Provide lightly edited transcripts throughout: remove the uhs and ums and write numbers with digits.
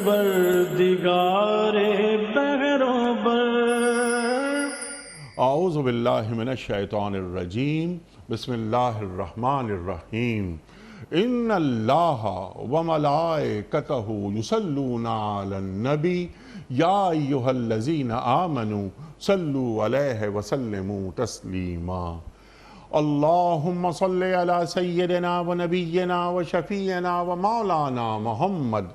پروردگار بہروں بر۔ اعوذ باللہ من الشیطان الرجیم، بسم اللہ الرحمن الرحیم۔ ان اللہ وملائکتہ یصلون علی النبی یا ایہا الذین آمنوا صلوا علیہ وسلموا تسلیما۔ اللہم صل علی سیدنا و نبینا و شفیعنا و مولانا محمد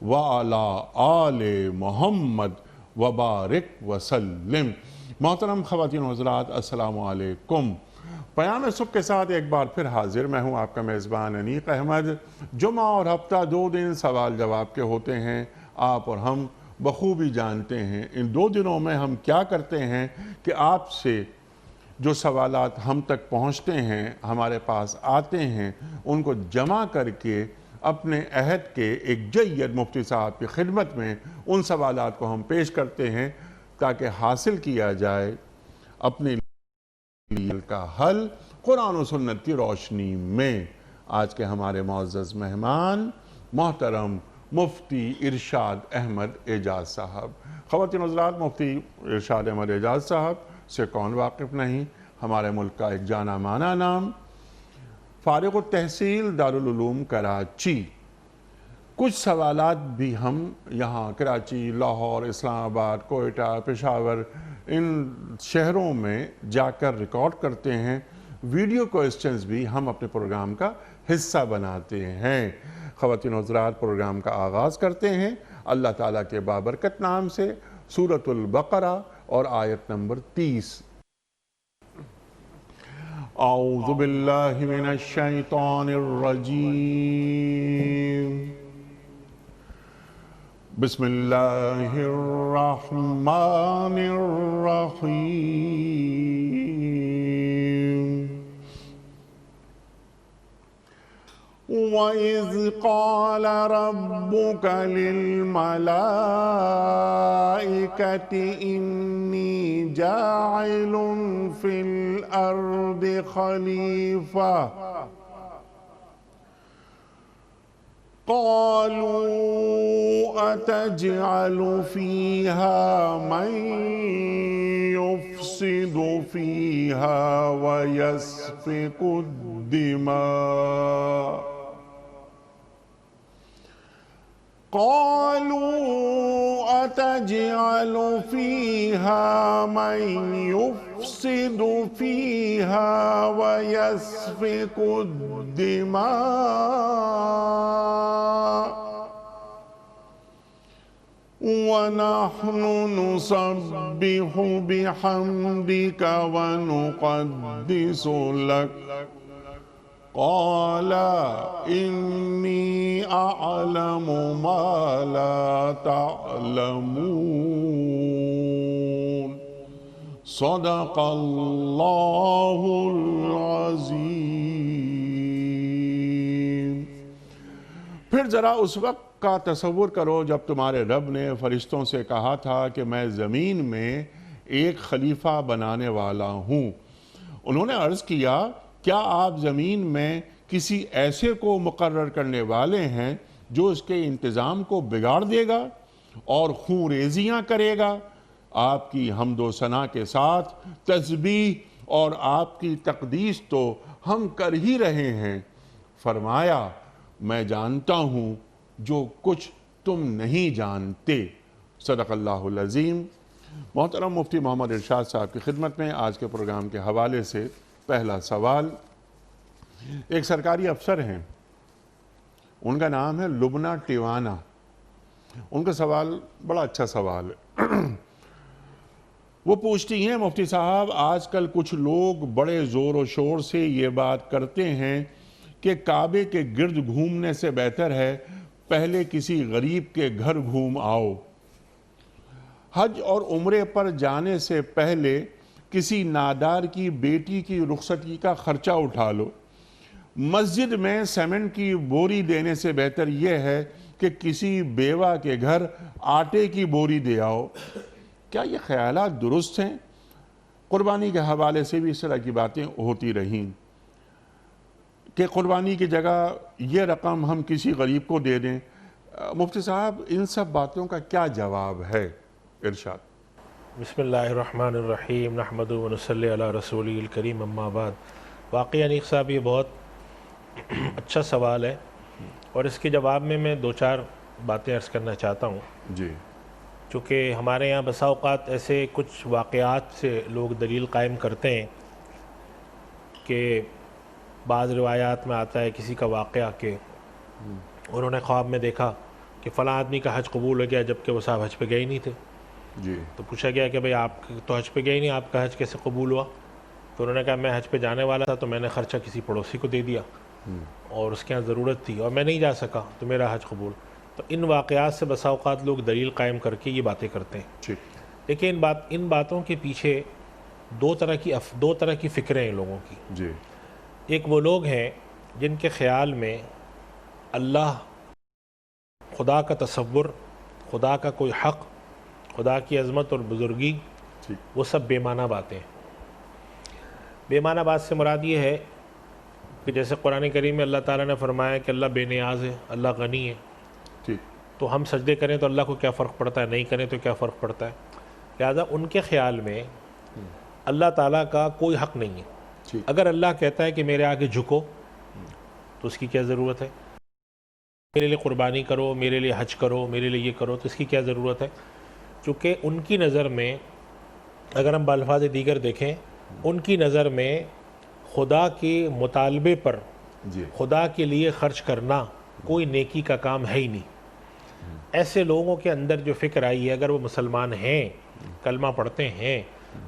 وعلی آل محمد وبارک وسلم۔ محترم خواتین و حضرات، السلام علیکم۔ پیام صبح کے ساتھ ایک بار پھر حاضر میں ہوں، آپ کا میزبان انیق احمد۔ جمعہ اور ہفتہ 2 دن سوال جواب کے ہوتے ہیں، آپ اور ہم بخوبی جانتے ہیں ان 2 دنوں میں ہم کیا کرتے ہیں کہ آپ سے جو سوالات ہم تک پہنچتے ہیں، ہمارے پاس آتے ہیں، ان کو جمع کر کے اپنے عہد کے ایک جید مفتی صاحب کی خدمت میں ان سوالات کو ہم پیش کرتے ہیں تاکہ حاصل کیا جائے اپنے لیے کا حل قرآن و سنت کی روشنی میں۔ آج کے ہمارے معزز مہمان محترم مفتی ارشاد احمد اعجاز صاحب۔ خواتین و حضرات، مفتی ارشاد احمد اعجاز صاحب سے کون واقف نہیں، ہمارے ملک کا ایک جانا مانا نام، فارغ التحصیل دارالعلوم کراچی۔ کچھ سوالات بھی ہم یہاں کراچی، لاہور، اسلام آباد، کوئٹہ، پشاور ان شہروں میں جا کر ریکارڈ کرتے ہیں۔ ویڈیو کوئسچنز بھی ہم اپنے پروگرام کا حصہ بناتے ہیں۔ خواتین و حضرات، پروگرام کا آغاز کرتے ہیں اللہ تعالیٰ کے بابرکت نام سے، سورۃ البقرہ اور آیت نمبر 30۔ اعوذ باللہ من الشیطان الرجیم، بسم اللہ الرحمن الرحیم۔ وَإِذْ قَالَ رَبُّكَ لِلْمَلَائِكَةِ إِنِّي جَاعِلٌ فِي الْأَرْضِ خَلِيفَةً قَالُوا أَتَجْعَلُ فِيهَا مَن يُفْسِدُ فِيهَا وَيَسْفِكُ الدِّمَاءَ قَالُوا أَتَجْعَلُ فِيهَا مَن يُفْسِدُ فِيهَا وَيَسْفِكُ الدِّمَاءَ وَنَحْنُ نُسَبِّحُ بِحَمْدِكَ وَنُقَدِّسُ لَكَ قَالَ إِنِّي أَعْلَمُ مَا لَا تَعْلَمُونَ۔ صدق اللہ العظیم۔ پھر ذرا اس وقت کا تصور کرو جب تمہارے رب نے فرشتوں سے کہا تھا کہ میں زمین میں ایک خلیفہ بنانے والا ہوں۔ انہوں نے عرض کیا، کیا آپ زمین میں کسی ایسے کو مقرر کرنے والے ہیں جو اس کے انتظام کو بگاڑ دے گا اور خون ریزیاں کرے گا؟ آپ کی حمد و ثنا کے ساتھ تسبیح اور آپ کی تقدیس تو ہم کر ہی رہے ہیں۔ فرمایا، میں جانتا ہوں جو کچھ تم نہیں جانتے۔ صدق اللہ العظیم۔ محترم مفتی محمد ارشاد صاحب کی خدمت میں آج کے پروگرام کے حوالے سے پہلا سوال۔ ایک سرکاری افسر ہیں، ان کا نام ہے لبنہ ٹیوانہ۔ ان کا سوال بڑا اچھا سوال ہے۔ وہ پوچھتی ہیں، مفتی صاحب آج کل کچھ لوگ بڑے زور و شور سے یہ بات کرتے ہیں کہ کعبے کے گرد گھومنے سے بہتر ہے پہلے کسی غریب کے گھر گھوم آؤ۔ حج اور عمرے پر جانے سے پہلے کسی نادار کی بیٹی کی رخصتی کا خرچہ اٹھا لو۔ مسجد میں سیمنٹ کی بوری دینے سے بہتر یہ ہے کہ کسی بیوہ کے گھر آٹے کی بوری دے آؤ۔ کیا یہ خیالات درست ہیں؟ قربانی کے حوالے سے بھی اس طرح کی باتیں ہوتی رہیں کہ قربانی کی جگہ یہ رقم ہم کسی غریب کو دے دیں۔ مفتی صاحب ان سب باتوں کا کیا جواب ہے؟ ارشاد۔ بسم اللہ الرحمن الرحیم نحمد و نصلی علی رسول الکریم اما بعد۔ واقعی انیق صاحب یہ بہت اچھا سوال ہے، اور اس کے جواب میں دو چار باتیں عرض کرنا چاہتا ہوں۔ جی چونکہ ہمارے یہاں بسا اوقات ایسے کچھ واقعات سے لوگ دلیل قائم کرتے ہیں کہ بعض روایات میں آتا ہے کسی کا واقعہ کہ انہوں نے خواب میں دیکھا کہ فلاں آدمی کا حج قبول ہو گیا جبکہ وہ صاحب حج پہ گئے ہی نہیں تھے۔ جی تو پوچھا گیا کہ بھئی آپ تو حج پہ گئے ہی نہیں، آپ کا حج کیسے قبول ہوا؟ تو انہوں نے کہا میں حج پہ جانے والا تھا تو میں نے خرچہ کسی پڑوسی کو دے دیا اور اس کے یہاں ضرورت تھی اور میں نہیں جا سکا تو میرا حج قبول۔ تو ان واقعات سے بسا اوقات لوگ دلیل قائم کر کے یہ باتیں کرتے ہیں۔ ٹھیک۔ لیکن ان باتوں کے پیچھے دو طرح کی فکریں ہیں لوگوں کی۔ جی ایک وہ لوگ ہیں جن کے خیال میں اللہ، خدا کا تصور، خدا کا کوئی حق، خدا کی عظمت اور بزرگی، ٹھیک۔ وہ سب بے معنی باتیں ہیں۔ بے معنی بات سے مراد یہ ہے کہ جیسے قرآن کریم میں اللہ تعالیٰ نے فرمایا کہ اللہ بے نیاز ہے، اللہ غنی ہے، ٹھیک۔ تو ہم سجدے کریں تو اللہ کو کیا فرق پڑتا ہے، نہیں کریں تو کیا فرق پڑتا ہے؟ لہذا ان کے خیال میں اللہ تعالیٰ کا کوئی حق نہیں ہے۔ ٹھیک۔ اگر اللہ کہتا ہے کہ میرے آگے جھکو تو اس کی کیا ضرورت ہے؟ میرے لیے قربانی کرو، میرے لیے حج کرو، میرے لیے یہ کرو، تو اس کی کیا ضرورت ہے؟ چونکہ ان کی نظر میں اگر ہم بالفاظ دیگر دیکھیں، ان کی نظر میں خدا کے مطالبے پر جی خدا کے لیے خرچ کرنا کوئی نیکی کا کام ہے ہی نہیں۔ ایسے لوگوں کے اندر جو فکر آئی ہے، اگر وہ مسلمان ہیں، کلمہ پڑھتے ہیں،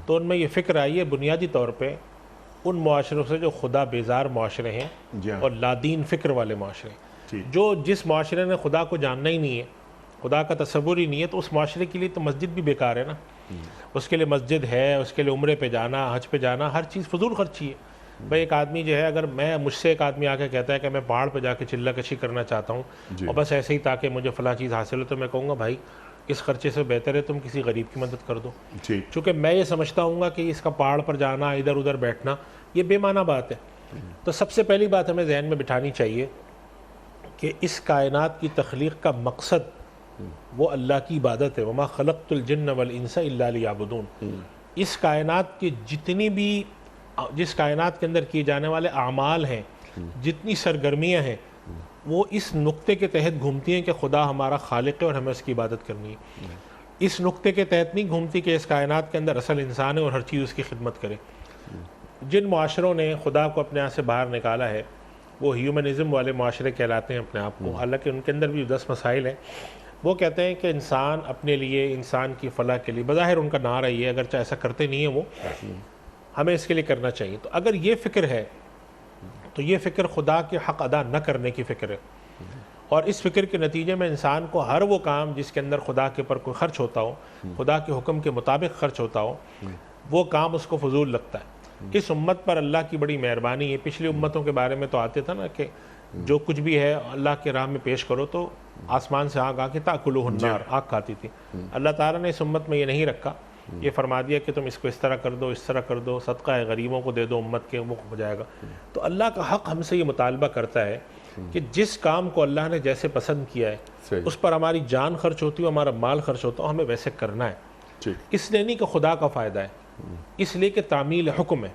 تو ان میں یہ فکر آئی ہے بنیادی طور پہ ان معاشروں سے جو خدا بیزار معاشرے ہیں جی ہاں، اور لادین فکر والے معاشرے، ٹھیک۔ جو جس معاشرے نے خدا کو جاننا ہی نہیں ہے، خدا کا تصور ہی نہیں ہے، تو اس معاشرے کے لیے تو مسجد بھی بیکار ہے نا۔ اس کے لیے مسجد ہے، اس کے لیے عمرے پہ جانا، حج پہ جانا، ہر چیز فضول خرچی ہے۔ بھائی ایک آدمی جو ہے، اگر مجھ سے ایک آدمی آ کے کہتا ہے کہ میں پہاڑ پہ جا کے چلہ کشی کرنا چاہتا ہوں جی اور بس ایسے ہی تاکہ مجھے فلاں چیز حاصل ہو، تو میں کہوں گا بھائی اس خرچے سے بہتر ہے تم کسی غریب کی مدد کر دو۔ ٹھیک۔ چونکہ میں یہ سمجھتا ہوں گا کہ اس کا پہاڑ پر جانا، ادھر ادھر بیٹھنا، یہ بے معنی بات ہے۔ تو سب سے پہلی بات ہمیں ذہن میں بٹھانی چاہیے کہ اس کائنات کی تخلیق کا مقصد وہ اللہ کی عبادت ہے۔ وما خلقت الجن والانس الا لیعبدون۔ اس کائنات کی جس کائنات کے اندر کیے جانے والے اعمال ہیں، جتنی سرگرمیاں ہیں، وہ اس نقطے کے تحت گھومتی ہیں کہ خدا ہمارا خالق ہے اور ہمیں اس کی عبادت کرنی ہے۔ اس نقطے کے تحت نہیں گھومتی کہ اس کائنات کے اندر اصل انسان ہے اور ہر چیز اس کی خدمت کرے۔ جن معاشروں نے خدا کو اپنے یہاں سے باہر نکالا ہے وہ ہیومنزم والے معاشرے کہلاتے ہیں اپنے آپ کو، حالانکہ ان کے اندر بھی 10 مسائل ہیں۔ وہ کہتے ہیں کہ انسان اپنے لیے، انسان کی فلاح کے لیے، بظاہر ان کا نعرہ یہ ہے، اگرچہ ایسا کرتے نہیں ہیں وہ، ہمیں اس کے لیے کرنا چاہیے۔ تو اگر یہ فکر ہے تو یہ فکر خدا کے حق ادا نہ کرنے کی فکر ہے، اور اس فکر کے نتیجے میں انسان کو ہر وہ کام جس کے اندر خدا کے پر کوئی خرچ ہوتا ہو، خدا کے حکم کے مطابق خرچ ہوتا ہو، وہ کام اس کو فضول لگتا ہے۔ اس امت پر اللہ کی بڑی مہربانی ہے۔ پچھلی امتوں کے بارے میں تو آتے تھا نا کہ جو کچھ بھی ہے اللہ کے راہ میں پیش کرو تو آسمان سے آگ آ کے تاکلہ النار، آگ کھاتی تھی۔ اللہ تعالیٰ نے اس امت میں یہ نہیں رکھا، یہ فرما دیا کہ تم اس کو اس طرح کر دو، اس طرح کر دو، صدقہ غریبوں کو دے دو امت کے، وہ ہو جائے گا۔ تو اللہ کا حق ہم سے یہ مطالبہ کرتا ہے کہ جس کام کو اللہ نے جیسے پسند کیا ہے صحیح۔ اس پر ہماری جان خرچ ہوتی ہو، ہمارا مال خرچ ہوتا ہو، ہمیں ویسے کرنا ہے۔ ٹھیک۔ اس لیے نہیں کہ خدا کا فائدہ ہے، اس لیے کہ تعمیل حکم ہے۔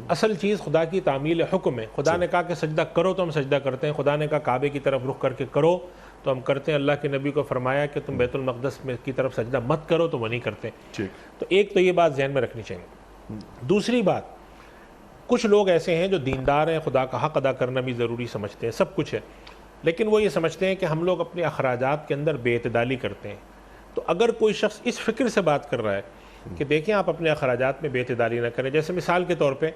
اصل چیز خدا کی تعمیل حکم ہے۔ خدا نے کہا کہ سجدہ کرو تو ہم سجدہ کرتے ہیں، خدا نے کہا کعبے کی طرف رخ کر کے کرو تو ہم کرتے ہیں، اللہ کے نبی کو فرمایا کہ تم بیت المقدس کی طرف سجدہ مت کرو تو وہ نہیں کرتے۔ ٹھیک۔ تو ایک تو یہ بات ذہن میں رکھنی چاہیے۔ دوسری بات، کچھ لوگ ایسے ہیں جو دیندار ہیں، خدا کا حق ادا کرنا بھی ضروری سمجھتے ہیں، سب کچھ ہے، لیکن وہ یہ سمجھتے ہیں کہ ہم لوگ اپنے اخراجات کے اندر بے اعتدالی کرتے ہیں۔ تو اگر کوئی شخص اس فکر سے بات کر رہا ہے کہ دیکھیں آپ اپنے اخراجات میں بے اعتدالی نہ کریں، جیسے مثال کے طور پہ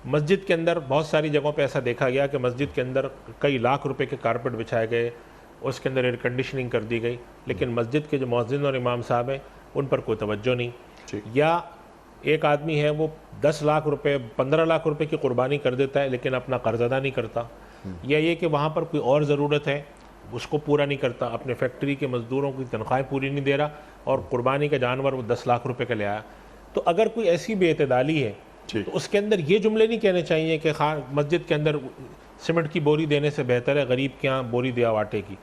مسجد کے اندر بہت ساری جگہوں پہ ایسا دیکھا گیا کہ مسجد کے اندر کئی لاکھ روپے کے کارپٹ بچھائے گئے، اس کے اندر ایئر کنڈیشننگ کر دی گئی، لیکن مسجد کے جو مؤذن اور امام صاحب ہیں ان پر کوئی توجہ نہیں۔ یا ایک آدمی ہے وہ 10 لاکھ روپے 15 لاکھ روپے کی قربانی کر دیتا ہے لیکن اپنا قرض ادا نہیں کرتا، یا یہ کہ وہاں پر کوئی اور ضرورت ہے اس کو پورا نہیں کرتا، اپنے فیکٹری کے مزدوروں کی تنخواہیں پوری نہیں دے رہا اور قربانی کا جانور وہ 10 لاکھ روپے کا لے آیا۔ تو اگر کوئی ایسی بے اعتدالی ہے تو اس کے اندر یہ جملے نہیں کہنے چاہیے کہ مسجد کے اندر سیمنٹ کی بوری دینے سے بہتر ہے غریب کے یہاں بوری دیا آٹے کی.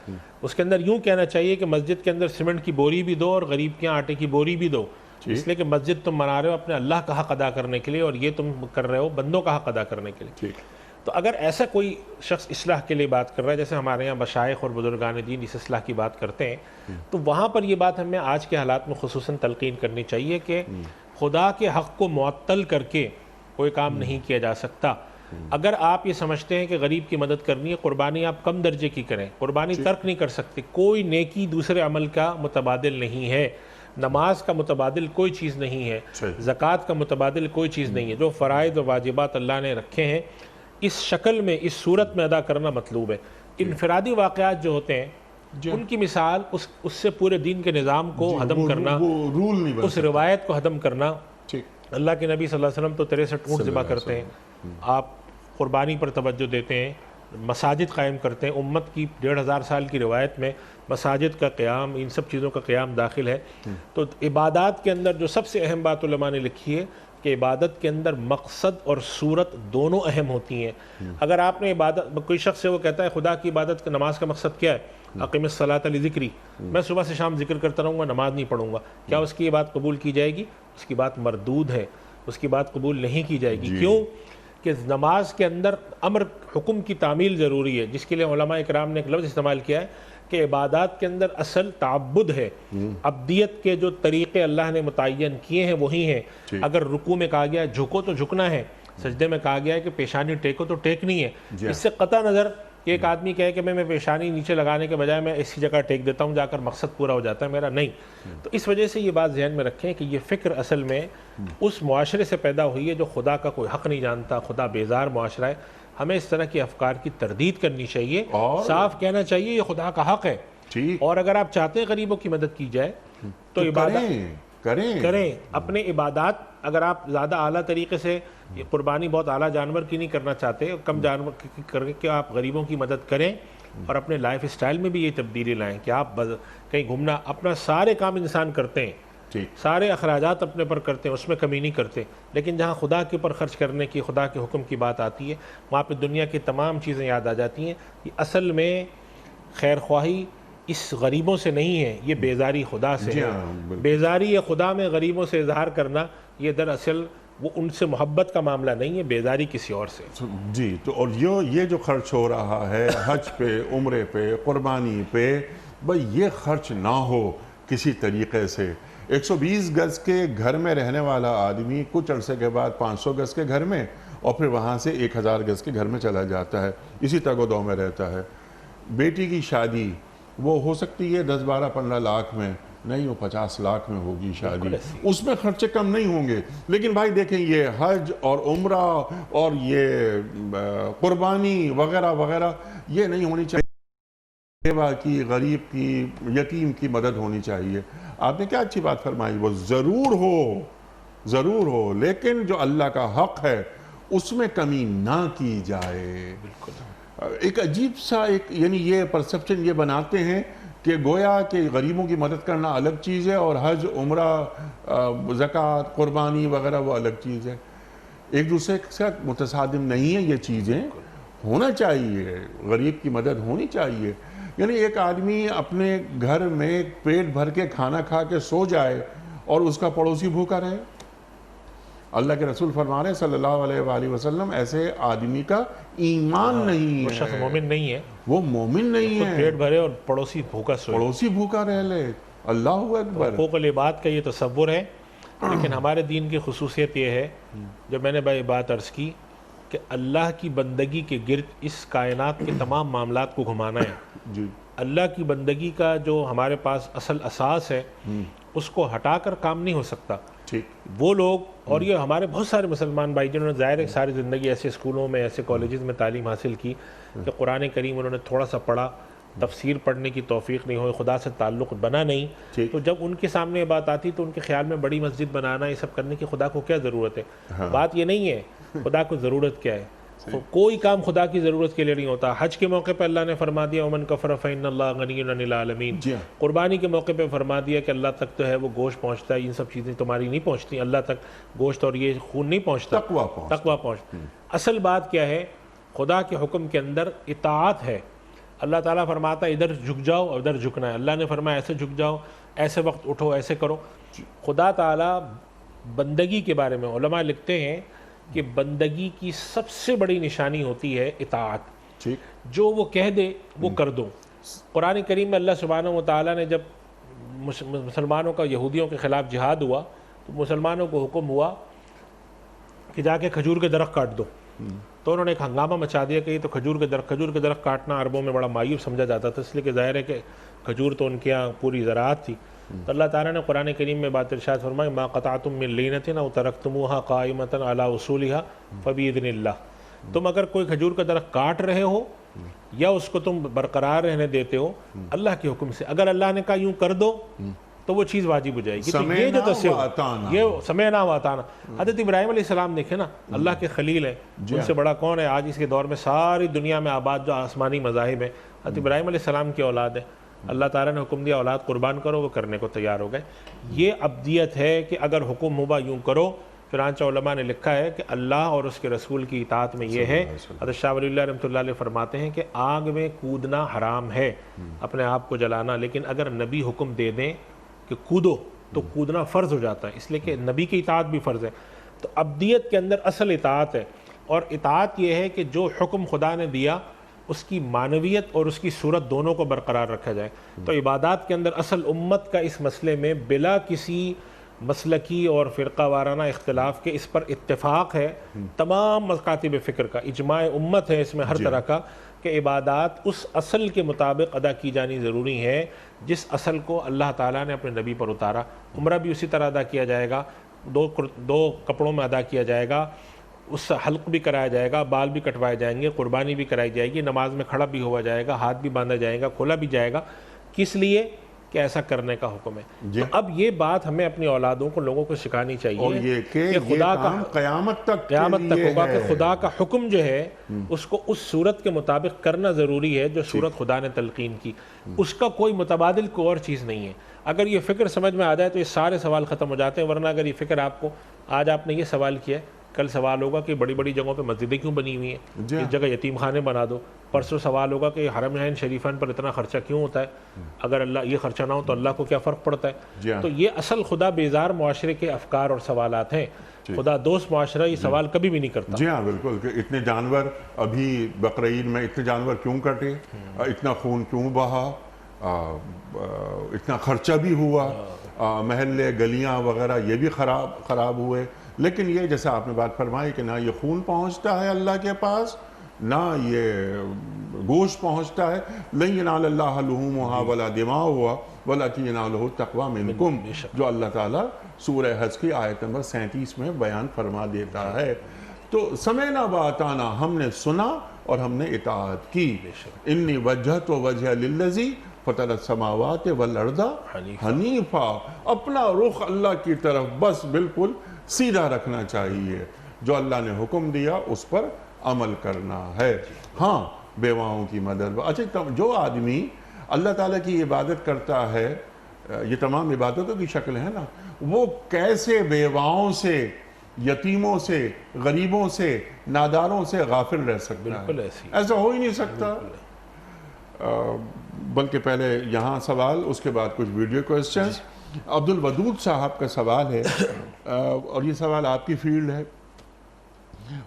اس کے اندر یوں کہنا چاہیے کہ مسجد کے اندر سیمنٹ کی بوری بھی دو اور غریب کے یہاں آٹے کی بوری بھی دو, اس لیے کہ مسجد تم بنا رہے ہو اپنے اللہ کا حق ادا کرنے کے لیے اور یہ تم کر رہے ہو بندوں کا حق ادا کرنے کے لیے. تو اگر ایسا کوئی شخص اصلاح کے لیے بات کر رہا ہے, جیسے ہمارے یہاں مشائخ اور بزرگان دین اس اصلاح کی بات کرتے ہیں, تو وہاں پر یہ بات ہمیں آج کے حالات میں خصوصاً تلقین کرنی چاہیے کہ خدا کے حق کو معطل کر کے کوئی کام نہیں کیا جا سکتا. اگر آپ یہ سمجھتے ہیں کہ غریب کی مدد کرنی ہے, قربانی آپ کم درجے کی کریں, قربانی ترک نہیں کر سکتے. کوئی نیکی دوسرے عمل کا متبادل نہیں ہے, نماز کا متبادل کوئی چیز نہیں ہے, زکوٰۃ کا متبادل کوئی چیز نہیں ہے. جو فرائض و واجبات اللہ نے رکھے ہیں اس شکل میں اس صورت میں ادا کرنا مطلوب ہے. انفرادی واقعات جو ہوتے ہیں ان کی مثال اس سے پورے دین کے نظام کو ہدم کرنا, اس روایت کو ہدم کرنا. اللہ کے نبی صلی اللہ علیہ وسلم تو 63 اونٹ ذبح کرتے ہیں, آپ قربانی پر توجہ دیتے ہیں, مساجد قائم کرتے ہیں. امت کی 1500 سال کی روایت میں مساجد کا قیام, ان سب چیزوں کا قیام داخل ہے. تو عبادات کے اندر جو سب سے اہم بات علماء نے لکھی ہے کہ عبادت کے اندر مقصد اور صورت دونوں اہم ہوتی ہیں. اگر آپ نے عبادت, کوئی شخص ہے وہ کہتا ہے خدا کی عبادت کا نماز کا مقصد کیا ہے, اقیم الصلاۃ لذکری, میں صبح سے شام ذکر کرتا رہوں گا, نماز نہیں پڑھوں گا, کیا اس کی یہ بات قبول کی جائے گی؟ اس کی بات مردود ہے, اس کی بات قبول نہیں کی جائے گی. کیوں کہ نماز کے اندر امر حکم کی تعمیل ضروری ہے, جس کے لیے علماء اکرام نے ایک لفظ استعمال کیا ہے کہ عبادات کے اندر اصل تعبد ہے. عبدیت کے جو طریقے اللہ نے متعین کیے ہیں وہی ہیں. اگر رکوع میں کہا گیا ہے جھکو تو جھکنا ہے, سجدے میں کہا گیا ہے کہ پیشانی ٹیکو تو ٹیکنی ہے. اس سے قطع نظر کہ ایک آدمی کہے کہ میں پیشانی نیچے لگانے کے بجائے میں اسی جگہ ٹیک دیتا ہوں, جا کر مقصد پورا ہو جاتا ہے میرا, نہیں. تو اس وجہ سے یہ بات ذہن میں رکھیں کہ یہ فکر اصل میں اس معاشرے سے پیدا ہوئی ہے جو خدا کا کوئی حق نہیں جانتا, خدا بیزار معاشرہ ہے. ہمیں اس طرح کے افکار کی تردید کرنی چاہیے, صاف کہنا چاہیے یہ خدا کا حق ہے. اور اگر آپ چاہتے ہیں غریبوں کی مدد کی جائے تو عبادت کریں. اپنے عبادات اگر آپ زیادہ اعلیٰ طریقے سے, قربانی بہت اعلیٰ جانور کی نہیں کرنا چاہتے, کم جانور کر کے آپ غریبوں کی مدد کریں, اور اپنے لائف اسٹائل میں بھی یہ تبدیلی لائیں کہ آپ کہیں گھومنا, اپنا سارے کام انسان کرتے ہیں, سارے اخراجات اپنے پر کرتے ہیں, اس میں کمی نہیں کرتے, لیکن جہاں خدا کے اوپر خرچ کرنے کی, خدا کے حکم کی بات آتی ہے, وہاں پہ دنیا کی تمام چیزیں یاد آ جاتی ہیں. یہ اصل میں خیر خواہی اس غریبوں سے نہیں ہے, یہ بیزاری خدا سے ہے. بیزاری خدا میں غریبوں سے اظہار کرنا یہ دراصل وہ ان سے محبت کا معاملہ نہیں ہے, بیزاری کسی اور سے. جی, تو اور یہ جو خرچ ہو رہا ہے حج پہ, عمرے پہ, قربانی پہ, بھئی یہ خرچ نہ ہو کسی طریقے سے. 120 گز کے گھر میں رہنے والا آدمی کچھ عرصے کے بعد 500 گز کے گھر میں, اور پھر وہاں سے 1000 گز کے گھر میں چلا جاتا ہے, اسی تگ و دو میں رہتا ہے. بیٹی کی شادی وہ ہو سکتی ہے 10, 12, 15 لاکھ میں, نہیں وہ 50 لاکھ میں ہوگی شادی, اس میں خرچے کم نہیں ہوں گے. لیکن بھائی دیکھیں یہ حج اور عمرہ اور یہ قربانی وغیرہ وغیرہ یہ نہیں ہونی چاہیے. بیوہ کی, غریب کی, یتیم کی مدد ہونی چاہیے. آپ نے کیا اچھی بات فرمائی, وہ ضرور ہو لیکن جو اللہ کا حق ہے اس میں کمی نہ کی جائے. ایک عجیب سا یعنی یہ پرسپشن یہ بناتے ہیں کہ گویا کہ غریبوں کی مدد کرنا الگ چیز ہے اور حج, عمرہ, زکوٰۃ, قربانی وغیرہ وہ الگ چیز ہے. ایک دوسرے کے ساتھ متصادم نہیں ہیں یہ چیزیں. ہونا چاہیے, غریب کی مدد ہونی چاہیے. یعنی ایک آدمی اپنے گھر میں پیٹ بھر کے کھانا کھا کے سو جائے اور اس کا پڑوسی بھوکا رہے. اللہ کے رسول فرما رہے ہیں صلی اللہ علیہ وآلہ وسلم, ایسے آدمی کا ایمان نہیں ہے, وہ شخص مومن نہیں ہے, وہ مومن نہیں ہے. پیٹ بھرے اور پڑوسی بھوکا سوئے, پڑوسی بھوکا رہ لے. اللہ اکبر. حقوق العباد کا یہ تصور ہے. لیکن ہمارے دین کی خصوصیت یہ ہے, جو میں نے بھائی بات عرض کی, کہ اللہ کی بندگی کے گرد اس کائنات کے تمام معاملات کو گھمانا ہے. اللہ کی بندگی کا جو ہمارے پاس اصل اساس ہے اس کو ہٹا کر کام نہیں ہو سکتا. وہ لوگ, اور یہ ہمارے بہت سارے مسلمان بھائی جنہوں نے ظاہر ہے ساری زندگی ایسے اسکولوں میں, ایسے کالجز میں تعلیم حاصل کی کہ قرآن کریم انہوں نے تھوڑا سا پڑھا, تفسیر پڑھنے کی توفیق نہیں ہوئی, خدا سے تعلق بنا نہیں, تو جب ان کے سامنے یہ بات آتی تو ان کے خیال میں بڑی مسجد بنانا, یہ سب کرنے کی خدا کو کیا ضرورت ہے. بات یہ نہیں ہے خدا کو ضرورت کیا ہے. کوئی کام خدا کی ضرورت کے لیے نہیں ہوتا. حج کے موقع پہ اللہ نے فرما دیا ومن کفر فإن اللہ غنی عن العالمین. قربانی کے موقع پہ فرما دیا کہ اللہ تک تو ہے وہ گوشت پہنچتا ہے, ان سب چیزیں تمہاری نہیں پہنچتی, اللہ تک گوشت اور یہ خون نہیں پہنچتا, تقویٰ پہنچتا. اصل بات کیا ہے خدا کے حکم کے اندر اطاعت ہے. اللہ تعالیٰ فرماتا ہے ادھر جھک جاؤ اور ادھر جھکنا ہے. اللہ نے فرمایا ایسے جھک جاؤ، ایسے وقت اٹھو، ایسے کرو. خدا تعالیٰ بندگی کے بارے میں علماء لکھتے ہیں کہ بندگی کی سب سے بڑی نشانی ہوتی ہے اطاعت. ٹھیک. جو وہ کہہ دے وہ کر دو. قرآن کریم میں اللہ سبحانہ و تعالیٰ نے جب مسلمانوں کا یہودیوں کے خلاف جہاد ہوا تو مسلمانوں کو حکم ہوا کہ جا کے کھجور کے درخت کاٹ دو. تو انہوں نے ایک ہنگامہ مچا دیا کہ یہ تو کھجور کے درخت کاٹنا عربوں میں بڑا معیوب سمجھا جاتا تھا، اس لیے کہ ظاہر ہے کہ کھجور تو ان کے یہاں پوری زراعت تھی. تو اللہ تعالیٰ نے قرآن کریم میں بات ارشاد فرمائی ما قطعتم من لینۃ او ترکتموها قائمۃ علی اصولها فباذن اللہ. تم اگر کوئی کھجور کا درخت کاٹ رہے ہو یا اس کو تم برقرار رہنے دیتے ہو اللہ کے حکم سے، اگر اللہ نے کہا یوں کر دو تو وہ چیز واجب ہو جائے گی. تو یہ جو تصور، یہ سمعنا و اطعنا. حضرت ابراہیم علیہ السلام دیکھیں نا، اللہ کے خلیل ہیں، ان سے بڑا کون ہے آج اس کے دور میں ساری دنیا میں آباد جو آسمانی مذاہب ہیں، حضرت ابراہیم علیہ السلام کی اولاد ہے. اللہ تعالیٰ نے حکم دیا اولاد قربان کرو، وہ کرنے کو تیار ہو گئے. یہ ابدیت ہے کہ اگر حکم ہوا یوں کرو. چنانچہ علماء نے لکھا ہے کہ اللہ اور اس کے رسول کی اطاعت میں یہ ہے. حضرت شاہ ولی اللہ رحمۃ اللہ علیہ فرماتے ہیں کہ آگ میں کودنا حرام ہے، اپنے آپ کو جلانا، لیکن اگر نبی حکم دے دیں کہ کودو تو کودنا فرض ہو جاتا ہے، اس لیے کہ نبی کی اطاعت بھی فرض ہے. تو ابدیت کے اندر اصل اطاعت ہے، اور اطاعت یہ ہے کہ جو حکم خدا نے دیا اس کی معنویت اور اس کی صورت دونوں کو برقرار رکھا جائے. تو عبادات کے اندر اصل امت کا اس مسئلے میں بلا کسی مسلکی اور فرقہ وارانہ اختلاف کے اس پر اتفاق ہے. تمام مکاتب فکر کا اجماع امت ہے اس میں ہر طرح کا، کہ عبادات اس اصل کے مطابق ادا کی جانی ضروری ہے جس اصل کو اللہ تعالیٰ نے اپنے نبی پر اتارا. عمرہ بھی اسی طرح ادا کیا جائے گا، دو کپڑوں میں ادا کیا جائے گا، اس سے حلق بھی کرایا جائے گا، بال بھی کٹوائے جائیں گے، قربانی بھی کرائی جائے گی، نماز میں کھڑا بھی ہوا جائے گا، ہاتھ بھی باندھا جائے گا، کھولا بھی جائے گا. کس لیے؟ کہ ایسا کرنے کا حکم ہے. تو اب یہ بات ہمیں اپنی اولادوں کو، لوگوں کو سکھانی چاہیے کہ خدا کا قیامت تک ہوگا کہ خدا کا حکم جو ہے اس کو اس صورت کے مطابق کرنا ضروری ہے جو صورت خدا نے تلقین کی. اس کا کوئی متبادل کوئی اور چیز نہیں ہے. اگر یہ فکر سمجھ میں آ جائے تو یہ سارے سوال ختم ہو جاتے ہیں. ورنہ اگر یہ فکر آپ کو، آج آپ نے یہ سوال کیا ہے، کل سوال ہوگا کہ بڑی بڑی جگہوں پہ مسجدیں کیوں بنی ہوئی ہیں، اس جگہ یتیم خانے بنا دو. پرسوں سوال ہوگا کہ حرمین شریفین پر اتنا خرچہ کیوں ہوتا ہے، اگر اللہ یہ خرچہ نہ ہو تو اللہ کو کیا فرق پڑتا ہے. تو یہ اصل خدا بیزار معاشرے کے افکار اور سوالات ہیں. خدا دوست معاشرہ یہ سوال کبھی بھی نہیں کرتا. جی ہاں بالکل، کہ اتنے جانور ابھی بقرعید میں اتنے جانور کیوں کٹے، اتنا خون کیوں بہا، اتنا خرچہ بھی ہوا، محلے گلیاں وغیرہ یہ بھی خراب ہوئے. لیکن یہ جیسے آپ نے بات فرمائی کہ نہ یہ خون پہنچتا ہے اللہ کے پاس، نہ یہ گوشت پہنچتا ہے. لن ینال اللہ لحومها ولا دماؤها ولکن ینالہ التقوی منکم، جو اللہ تعالیٰ سورہ حج کی آیت نمبر 37 میں بیان فرما دیتا ہے. تو سمعنا واطعنا، ہم نے سنا اور ہم نے اطاعت کی. انی وجہت وجہ للذی فطر السماوات والارض حنیفا، اپنا رخ اللہ کی طرف بس بالکل سیدھا رکھنا چاہیے. جو اللہ نے حکم دیا اس پر عمل کرنا ہے. ہاں بیواؤں کی مدد. اچھا، جو آدمی اللہ تعالیٰ کی عبادت کرتا ہے، یہ تمام عبادتوں کی شکل ہے نا، وہ کیسے بیواؤں سے، یتیموں سے، غریبوں سے، ناداروں سے غافل رہ سکتا ہے؟ ایسا ہو ہی نہیں سکتا. بلکہ پہلے یہاں سوال، اس کے بعد کچھ ویڈیو کوئسچنز. عبد الودود صاحب کا سوال ہے، اور یہ سوال آپ کی فیلڈ ہے.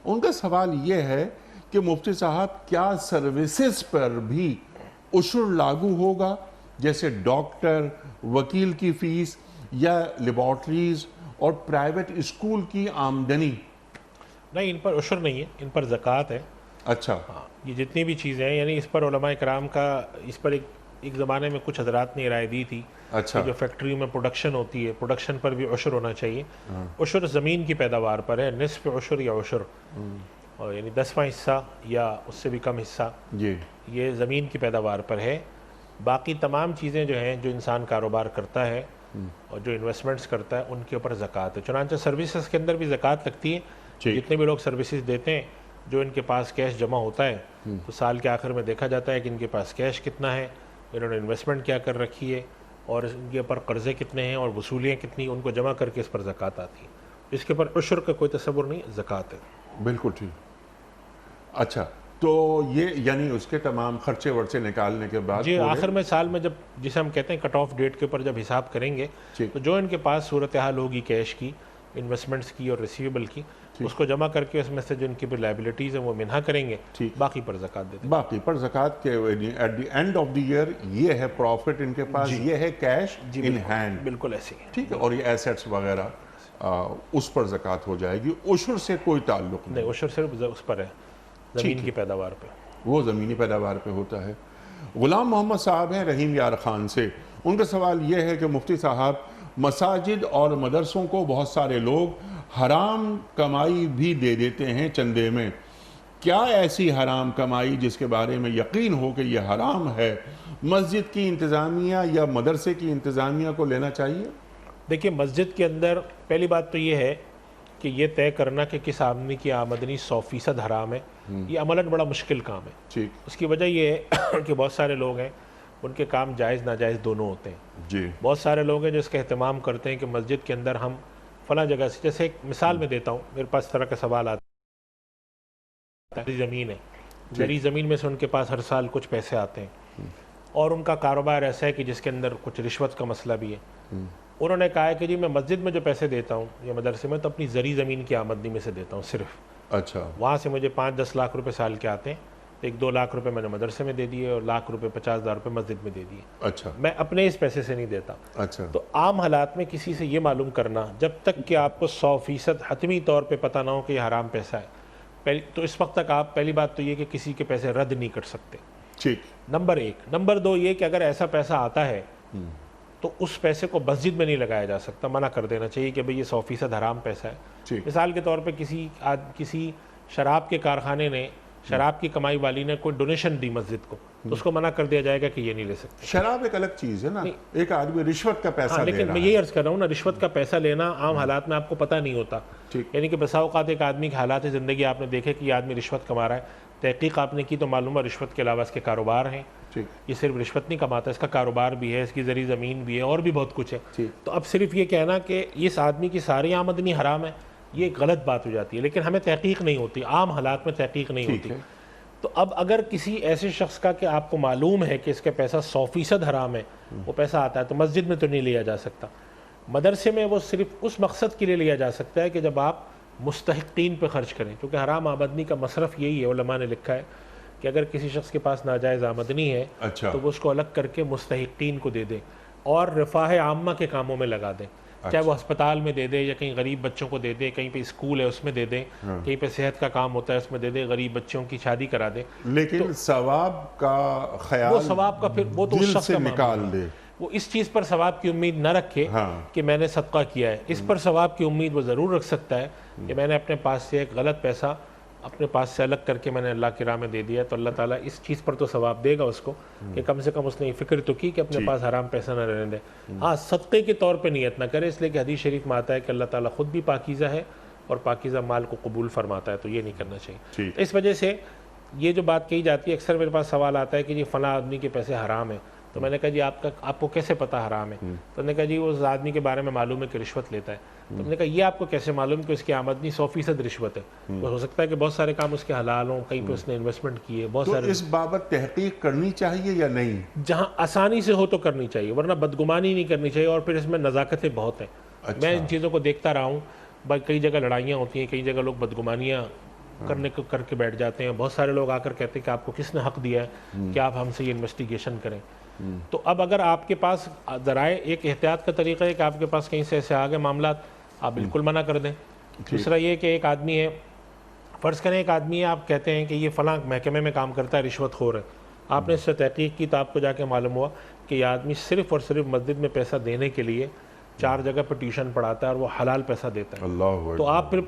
ان کا سوال یہ ہے کہ مفتی صاحب کیا سروسز پر بھی عشر لاگو ہوگا، جیسے ڈاکٹر، وکیل کی فیس یا لیبارٹریز اور پرائیویٹ اسکول کی آمدنی؟ نہیں، ان پر عشر نہیں ہے، ان پر زکوٰۃ ہے. اچھا. یہ جتنی بھی چیزیں ہیں، یعنی اس پر علماء کرام کا، اس پر ایک زمانے میں کچھ حضرات نے رائے دی تھی. اچھا. جو فیکٹری میں پروڈکشن ہوتی ہے، پروڈکشن پر بھی عشر ہونا چاہیے. عشر زمین کی پیداوار پر ہے، نصف عشر یا عشر، یعنی 10واں حصہ یا اس سے بھی کم حصہ، یہ زمین کی پیداوار پر ہے. باقی تمام چیزیں جو ہیں، جو انسان کاروبار کرتا ہے اور جو انویسٹمنٹس کرتا ہے، ان کے اوپر زکوٰۃ ہے. چنانچہ سروسز کے اندر بھی زکوٰۃ لگتی ہے. جتنے بھی لوگ سروسز دیتے ہیں، جو ان کے پاس کیش جمع ہوتا ہے تو سال کے آخر میں دیکھا جاتا ہے کہ ان کے پاس کیش کتنا ہے، انہوں نے انویسٹمنٹ کیا کر رکھی ہے، اور ان کے اوپر قرضے کتنے ہیں اور وصولیاں کتنی، ان کو جمع کر کے اس پر زکوٰۃ آتی ہے. اس کے اوپر عشر کا کوئی تصور نہیں، زکوٰۃ ہے. بالکل ٹھیک. اچھا، تو یہ یعنی اس کے تمام خرچے ورچے نکالنے کے بعد جی آخر میں سال میں جب جسے ہم کہتے ہیں کٹ آف ڈیٹ کے اوپر جب حساب کریں گے تو جو ان کے پاس صورتحال ہوگی کیش کی، انویسٹمنٹس کی اور ریسیویبل کی، اس کو جمع کر کے اس میں سے جو ان کی لائبلٹیز ہیں وہ منہا کریں گے، باقی پر زکوٰۃ دے دیں۔ باقی پر زکوٰۃ کے at the end of the year یہ ہے پروفٹ ان کے پاس، یہ ہے کیش ان ہینڈ، بالکل ایسے ہی، ٹھیک ہے، اور یہ ایسیٹس وغیرہ اس پر زکوٰۃ ہو جائے گی، عشر سے کوئی تعلق نہیں، عشر صرف اس پر ہے، زمین کی پیداوار پہ، وہ زمینی پیداوار پہ ہوتا ہے۔ غلام محمد صاحب ہیں رحیم یار خان سے، ان کا سوال یہ ہے کہ مفتی صاحب مساجد اور مدرسوں کو بہت سارے لوگ حرام کمائی بھی دے دیتے ہیں چندے میں، کیا ایسی حرام کمائی جس کے بارے میں یقین ہو کہ یہ حرام ہے مسجد کی انتظامیہ یا مدرسے کی انتظامیہ کو لینا چاہیے؟ دیکھیے مسجد کے اندر پہلی بات تو یہ ہے کہ یہ طے کرنا کہ کس آدمی کی آمدنی 100% حرام ہے، یہ عملاً بڑا مشکل کام ہے۔ ٹھیک، اس کی وجہ یہ ہے کہ بہت سارے لوگ ہیں ان کے کام جائز ناجائز دونوں ہوتے ہیں۔ جی، بہت سارے لوگ ہیں جو اس کا اہتمام کرتے ہیں کہ مسجد کے اندر ہم فلاں جگہ سے، جیسے ایک مثال میں دیتا ہوں، میرے پاس اس طرح کا سوال آتا ہے، زمین ہے، زرعی زمین میں سے ان کے پاس ہر سال کچھ پیسے آتے ہیں اور ان کا کاروبار ایسا ہے کہ جس کے اندر کچھ رشوت کا مسئلہ بھی ہے۔ انہوں نے کہا ہے کہ جی میں مسجد میں جو پیسے دیتا ہوں یا مدرسے میں تو اپنی زرعی زمین کی آمدنی میں سے دیتا ہوں صرف، اچھا، وہاں سے مجھے 5-10 لاکھ روپے سال کے آتے ہیں، 1-2 لاکھ روپے میں نے مدرسے میں دے دیے اور لاکھ روپے 50,000 روپے مسجد میں دے دیے، اچھا، میں اپنے اس پیسے سے نہیں دیتا۔ اچھا، تو عام حالات میں کسی سے یہ معلوم کرنا جب تک کہ آپ کو 100% حتمی طور پہ پتہ نہ ہو کہ یہ حرام پیسہ ہے، تو اس وقت تک آپ پہلی بات تو یہ کہ کسی کے پیسے رد نہیں کر سکتے، ٹھیک، نمبر 1۔ نمبر 2 یہ کہ اگر ایسا پیسہ آتا ہے تو اس پیسے کو مسجد میں نہیں لگایا جا سکتا، منع کر دینا چاہیے کہ بھئی یہ 100% حرام پیسہ ہے۔ ٹھیک، مثال کے طور پہ کسی شراب کے کارخانے نے، شراب کی کمائی والی نے کوئی ڈونیشن دی مسجد کو، تو اس کو منع کر دیا جائے گا کہ یہ نہیں لے سکتے۔ شراب ایک الگ چیز ہے نا، ایک آدمی رشوت کا پیسہ دے لیکن رہا میں ہے، یہی عرض کر رہا ہوں نا، رشوت کا پیسہ لینا عام حالات میں آپ کو پتہ نہیں ہوتا، ٹھیک، یعنی کہ بسا اوقات ایک آدمی کے حالات زندگی آپ نے دیکھے کہ یہ آدمی رشوت کما رہا ہے، تحقیق آپ نے کی تو معلوم ہے رشوت کے علاوہ اس کے کاروبار ہیں، ٹھیک، یہ صرف رشوت نہیں کماتا، اس کا کاروبار بھی ہے، اس کی زرعی زمین بھی ہے اور بھی بہت کچھ ہے۔ ٹھیک، تو اب صرف یہ کہنا کہ اس آدمی کی ساری آمدنی حرام ہے، یہ ایک غلط بات ہو جاتی ہے، لیکن ہمیں تحقیق نہیں ہوتی، عام حالات میں تحقیق نہیں ٹھیک ہوتی۔ ہے، تو اب اگر کسی ایسے شخص کا کہ آپ کو معلوم ہے کہ اس کا پیسہ 100% حرام ہے، وہ پیسہ آتا ہے تو مسجد میں تو نہیں لیا جا سکتا، مدرسے میں وہ صرف اس مقصد کے لیے لیا جا سکتا ہے کہ جب آپ مستحقین پہ خرچ کریں، کیونکہ حرام آمدنی کا مصرف یہی ہے، علماء نے لکھا ہے کہ اگر کسی شخص کے پاس ناجائز آمدنی ہے اچھا، تو وہ اس کو الگ کر کے مستحقین کو دے دیں اور رفاہ عامہ کے کاموں میں لگا دیں، چاہے وہ ہسپتال میں دے دے یا کہیں غریب بچوں کو دے دے، کہیں پہ اسکول ہے اس میں دے دیں، کہیں پہ صحت کا کام ہوتا ہے اس میں دے دیں، غریب بچوں کی شادی کرا دیں، لیکن ثواب کا وہ خیال ثواب کا پھر وہ تو اس دل شخص سے کا نکال معاملہ ہے، دے، وہ اس چیز پر ثواب کی امید نہ رکھے ہاں، کہ میں نے صدقہ کیا ہے، اس پر ثواب کی امید وہ ضرور رکھ سکتا ہے کہ میں نے اپنے پاس سے ایک غلط پیسہ اپنے پاس سے الگ کر کے میں نے اللہ کی راہ میں دے دیا، تو اللہ تعالیٰ اس چیز پر تو ثواب دے گا اس کو کہ کم سے کم اس نے یہ فکر تو کی کہ اپنے پاس حرام پیسہ نہ رہنے دے۔ ہاں صدقے کے طور پہ نیت نہ کرے، اس لیے کہ حدیث شریف میں آتا ہے کہ اللہ تعالیٰ خود بھی پاکیزہ ہے اور پاکیزہ مال کو قبول فرماتا ہے، تو یہ نہیں کرنا چاہیے۔ ٹھیک، اس وجہ سے یہ جو بات کہی جاتی ہے، اکثر میرے پاس سوال آتا ہے کہ جی فلاں آدمی کے پیسے حرام ہیں، تو میں نے کہا جی آپ کو کیسے پتہ حرام ہے؟ تو انہوں نے کہا جی اس آدمی کے بارے میں معلوم ہے کہ رشوت لیتا ہے، تو میں نے کہا یہ آپ کو کیسے معلوم کہ اس کی آمدنی 100% رشوت ہے؟ تو ہو سکتا ہے کہ بہت سارے کام اس کے حلال ہوں، کہیں پہ اس نے انویسٹمنٹ کی ہے، بہت تو سارے اس بابت تحقیق کرنی چاہیے یا نہیں؟ جہاں آسانی سے ہو تو کرنی چاہیے، ورنہ بدگمانی نہیں کرنی چاہیے، اور پھر اس میں نزاکتیں بہت ہیں۔ میں ان چیزوں کو دیکھتا رہا ہوں، کئی جگہ لڑائیاں ہوتی ہیں، کئی جگہ لوگ بدگمانیاں کر کے بیٹھ جاتے ہیں، بہت سارے لوگ آ کر کہتے ہیں کہ آپ کو کس نے حق دیا ہے کہ آپ ہم سے یہ انویسٹیگیشن کریں۔ تو اب اگر آپ کے پاس ذرائع، ایک احتیاط کا طریقہ ہے کہ آپ کے پاس کہیں سے ایسے آگے معاملات، آپ بالکل منع کر دیں۔ دوسرا یہ کہ ایک آدمی ہے، فرض کریں ایک آدمی ہے، آپ کہتے ہیں کہ یہ فلاں محکمے میں کام کرتا ہے، رشوت خور ہے، آپ نے اس سے تحقیق کی تو آپ کو جا کے معلوم ہوا کہ یہ آدمی صرف اور صرف مسجد میں پیسہ دینے کے لیے 4 جگہ پر ٹیوشن پڑھاتا ہے اور وہ حلال پیسہ دیتا ہے، اللہ تو آپ پھر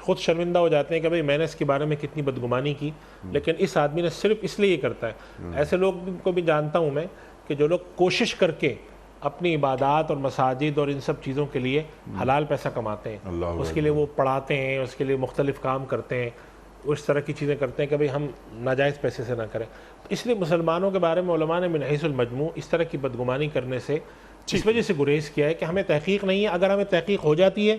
خود شرمندہ ہو جاتے ہیں کہ بھئی میں نے اس کے بارے میں کتنی بدگمانی کی، لیکن اس آدمی نے صرف اس لیے یہ کرتا ہے۔ ایسے لوگ کو بھی جانتا ہوں میں کہ جو لوگ کوشش کر کے اپنی عبادات اور مساجد اور ان سب چیزوں کے لیے حلال پیسہ کماتے ہیں، اللہ اس کے لیے وہ پڑھاتے ہیں، اس کے لیے مختلف کام کرتے ہیں، اس طرح کی چیزیں کرتے ہیں کہ بھئی ہم ناجائز پیسے سے نہ کریں۔ اس لیے مسلمانوں کے بارے میں علماء نے من حیث المجموع اس طرح کی بدگمانی کرنے سے اس وجہ سے گریز کیا ہے کہ ہمیں تحقیق نہیں ہے، اگر ہمیں تحقیق ہو جاتی ہے